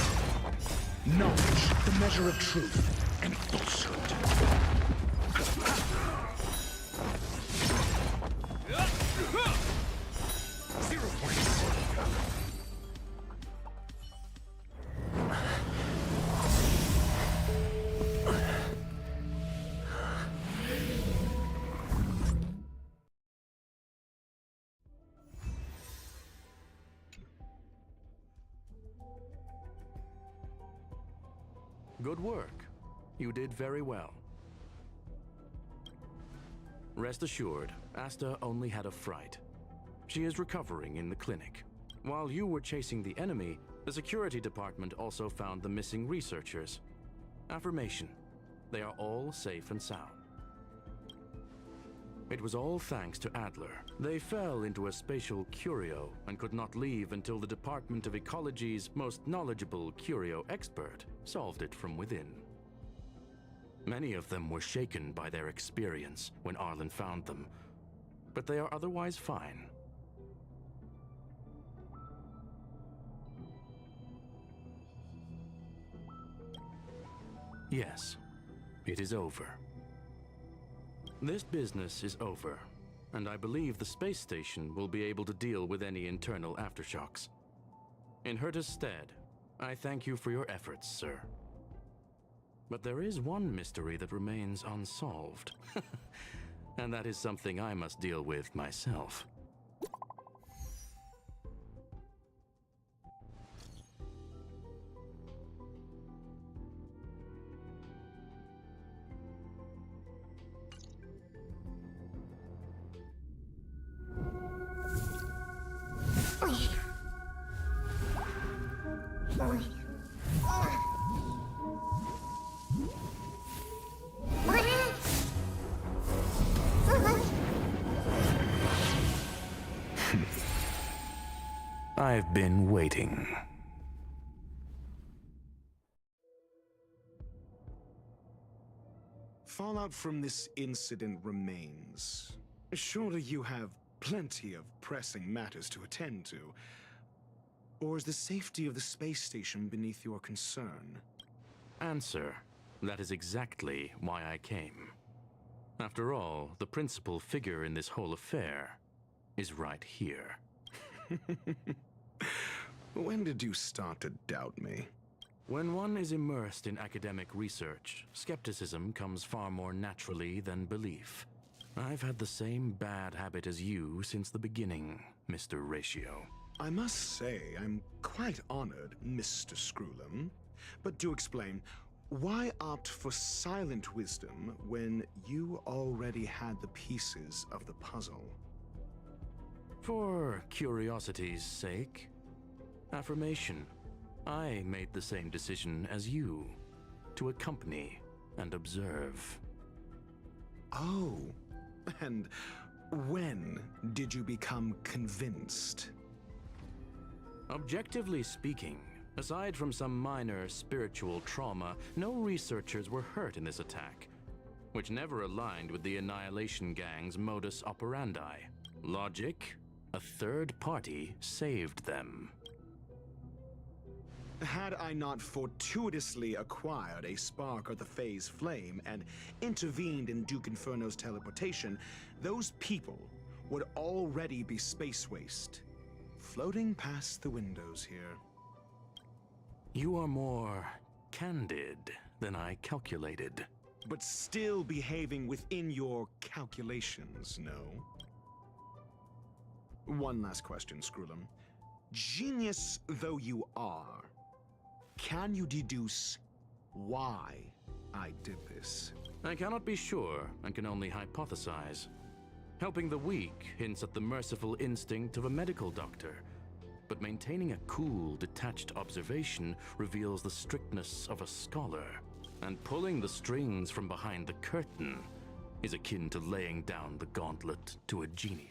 [SPEAKER 6] Knowledge, the measure of truth, and falsehood.
[SPEAKER 17] 0 points.
[SPEAKER 15] Good work. You did very well. Rest assured, Asta only had a fright. She is recovering in the clinic. While you were chasing the enemy, the security department also found the missing researchers. Affirmation. They are all safe and sound. It was all thanks to Adler. They fell into a spatial curio and could not leave until the Department of Ecology's most knowledgeable curio expert solved it from within. Many of them were shaken by their experience when Arlen found them, but they are otherwise fine. Yes, it is over. This business is over, and I believe the space station will be able to deal with any internal aftershocks. In Herta's stead, I thank you for your efforts, sir. But there is one mystery that remains unsolved, and that is something I must deal with myself. I've been waiting.
[SPEAKER 6] Fallout from this incident remains. Surely you have plenty of pressing matters to attend to. Or is the safety of the space station beneath your concern?
[SPEAKER 15] Answer. That is exactly why I came. After all, the principal figure in this whole affair is right here.
[SPEAKER 6] When did you start to doubt me?
[SPEAKER 15] When one is immersed in academic research, skepticism comes far more naturally than belief. I've had the same bad habit as you since the beginning, Mr. Ratio.
[SPEAKER 6] I must say, I'm quite honored, Mr. Screwlum. But do explain, why opt for silent wisdom when you already had the pieces of the puzzle?
[SPEAKER 15] For curiosity's sake. Affirmation. I made the same decision as you, to accompany and observe.
[SPEAKER 6] Oh, and when did you become convinced?
[SPEAKER 15] Objectively speaking, aside from some minor spiritual trauma, no researchers were hurt in this attack, which never aligned with the Annihilation Gang's modus operandi. Logic? A third party saved them.
[SPEAKER 6] Had I not fortuitously acquired a spark of the phase flame and intervened in Duke Inferno's teleportation, those people would already be space waste, floating past the windows here.
[SPEAKER 15] You are more candid than I calculated.
[SPEAKER 6] But still behaving within your calculations, no? One last question, Screwlum. Genius though you are, can you deduce why I did this?
[SPEAKER 15] I cannot be sure and can only hypothesize. Helping the weak hints at the merciful instinct of a medical doctor, but maintaining a cool, detached observation reveals the strictness of a scholar, and pulling the strings from behind the curtain is akin to laying down the gauntlet to a genius.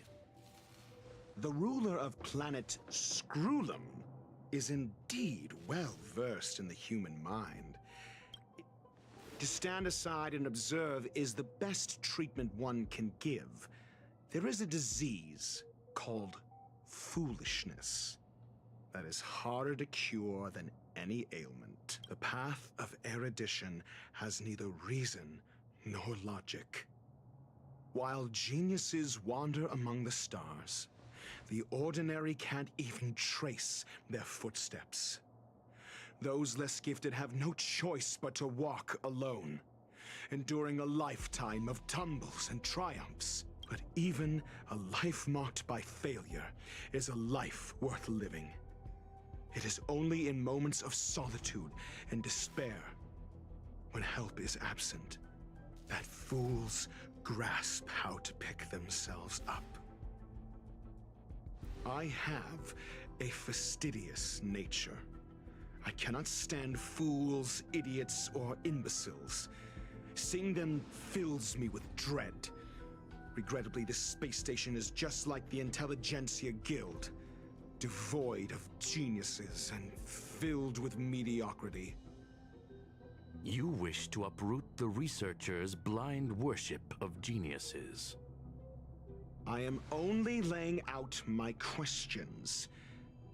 [SPEAKER 6] The ruler of planet Screwlum is indeed well versed in the human mind. To stand aside and observe is the best treatment one can give. There is a disease called foolishness that is harder to cure than any ailment. The path of erudition has neither reason nor logic. While geniuses wander among the stars, the ordinary can't even trace their footsteps. Those less gifted have no choice but to walk alone, enduring a lifetime of tumbles and triumphs. But even a life marked by failure is a life worth living. It is only in moments of solitude and despair, when help is absent, that fools grasp how to pick themselves up. I have a fastidious nature. I cannot stand fools, idiots, or imbeciles. Seeing them fills me with dread. Regrettably, this space station is just like the Intelligentsia Guild, devoid of geniuses and filled with mediocrity.
[SPEAKER 15] You wish to uproot the researchers' blind worship of geniuses.
[SPEAKER 6] I am only laying out my questions.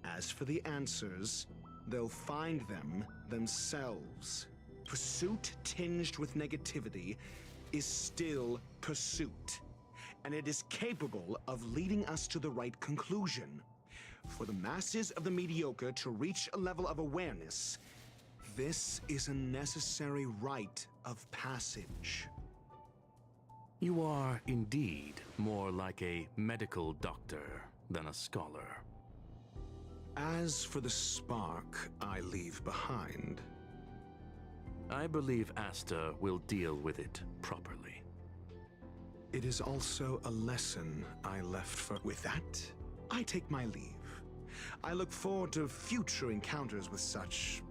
[SPEAKER 6] As for the answers, they'll find them themselves. Pursuit tinged with negativity is still pursuit, and it is capable of leading us to the right conclusion. For the masses of the mediocre to reach a level of awareness, this is a necessary rite of passage.
[SPEAKER 15] You are indeed more like a medical doctor than a scholar.
[SPEAKER 6] As for the spark I leave behind,
[SPEAKER 15] I believe Asta will deal with it properly.
[SPEAKER 6] it is also a lesson I left for. With that, I take my leave. I look forward to future encounters with such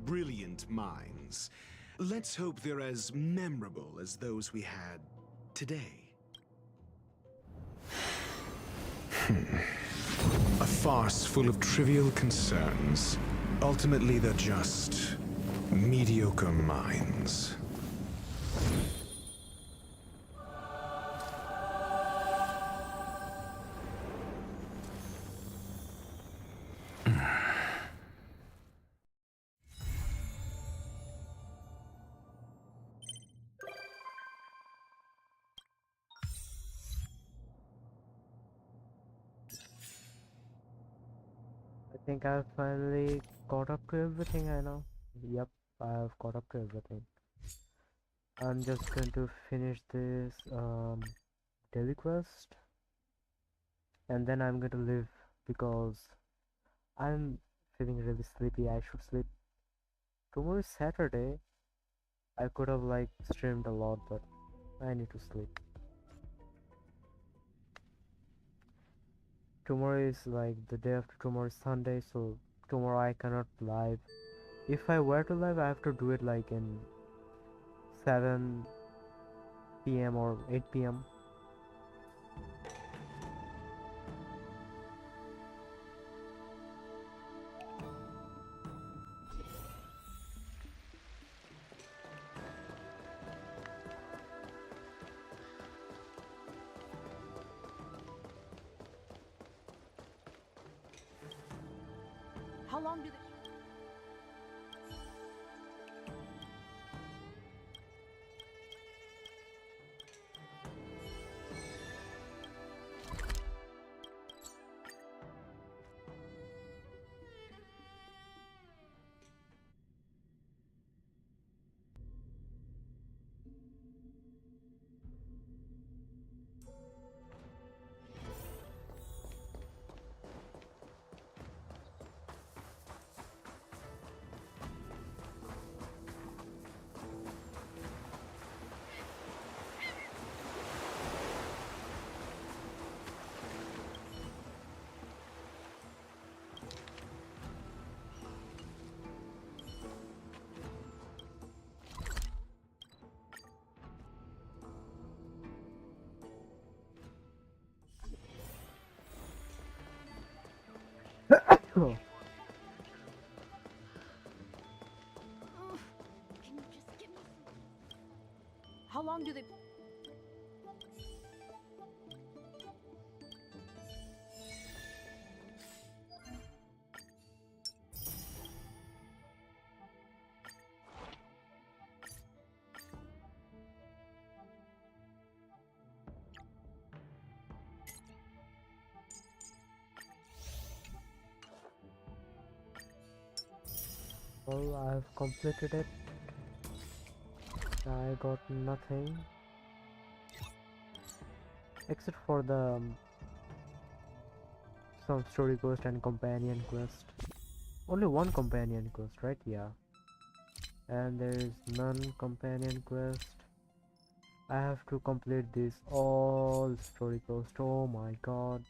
[SPEAKER 6] brilliant minds. Let's hope they're as memorable as those we had today. A farce full of trivial concerns. Ultimately, they're just mediocre minds.
[SPEAKER 1] I think I've finally caught up to everything I know. Yep, I have caught up to everything. I'm just going to finish this daily quest, and then I'm going to leave because I'm feeling really sleepy. I should sleep. Tomorrow is Saturday. I could have like streamed a lot, but I need to sleep. Tomorrow is like the day after tomorrow is Sunday, so tomorrow I cannot live. If I were to live, I have to do it like in 7 p.m. or 8 p.m.
[SPEAKER 12] How long do they...
[SPEAKER 1] Oh.
[SPEAKER 12] How long do they...
[SPEAKER 1] Well, I've completed it. I got nothing except for the some story quest and companion quest. Only one companion quest, right? Yeah. And there is none companion quest. I have to complete this all story quest. Oh my god.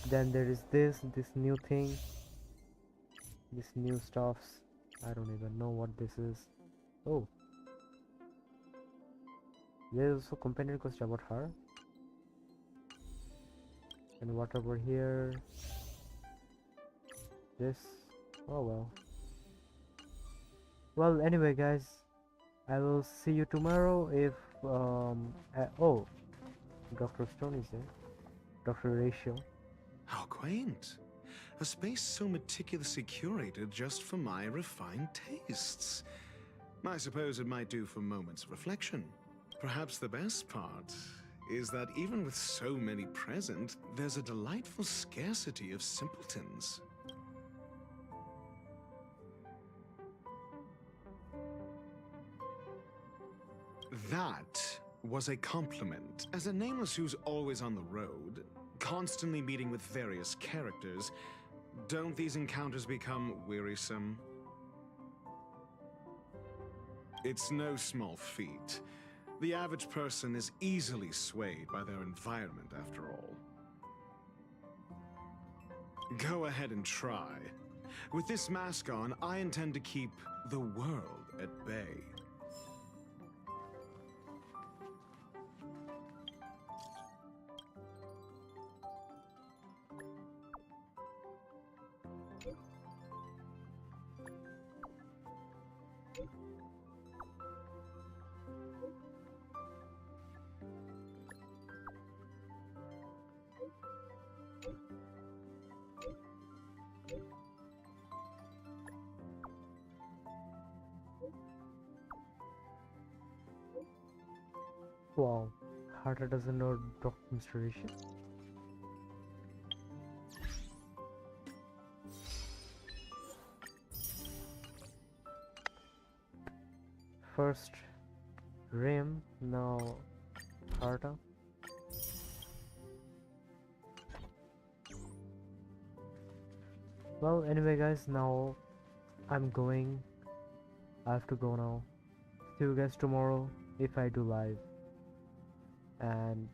[SPEAKER 1] Then there is this new thing, this new stuffs. I don't even know what this is. Oh, there is also companion quest about her. And what over here? This. Oh well. Well, anyway, guys, I will see you tomorrow. If oh, Dr. Stone is there. Dr. Ratio.
[SPEAKER 6] How quaint. A space so meticulously curated just for my refined tastes. I suppose it might do for moments of reflection. Perhaps the best part is that even with so many present, there's a delightful scarcity of simpletons. That was a compliment. As a nameless who's always on the road, constantly meeting with various characters, don't these encounters become wearisome? It's no small feat. The average person is easily swayed by their environment, after all. Go ahead and try. With this mask on, I intend to keep the world at bay.
[SPEAKER 1] Wow, Harta doesn't know Dr. Installation. First Rim, now Harta. Well, anyway, guys, now I'm going. I have to go now. See you guys tomorrow if I do live. And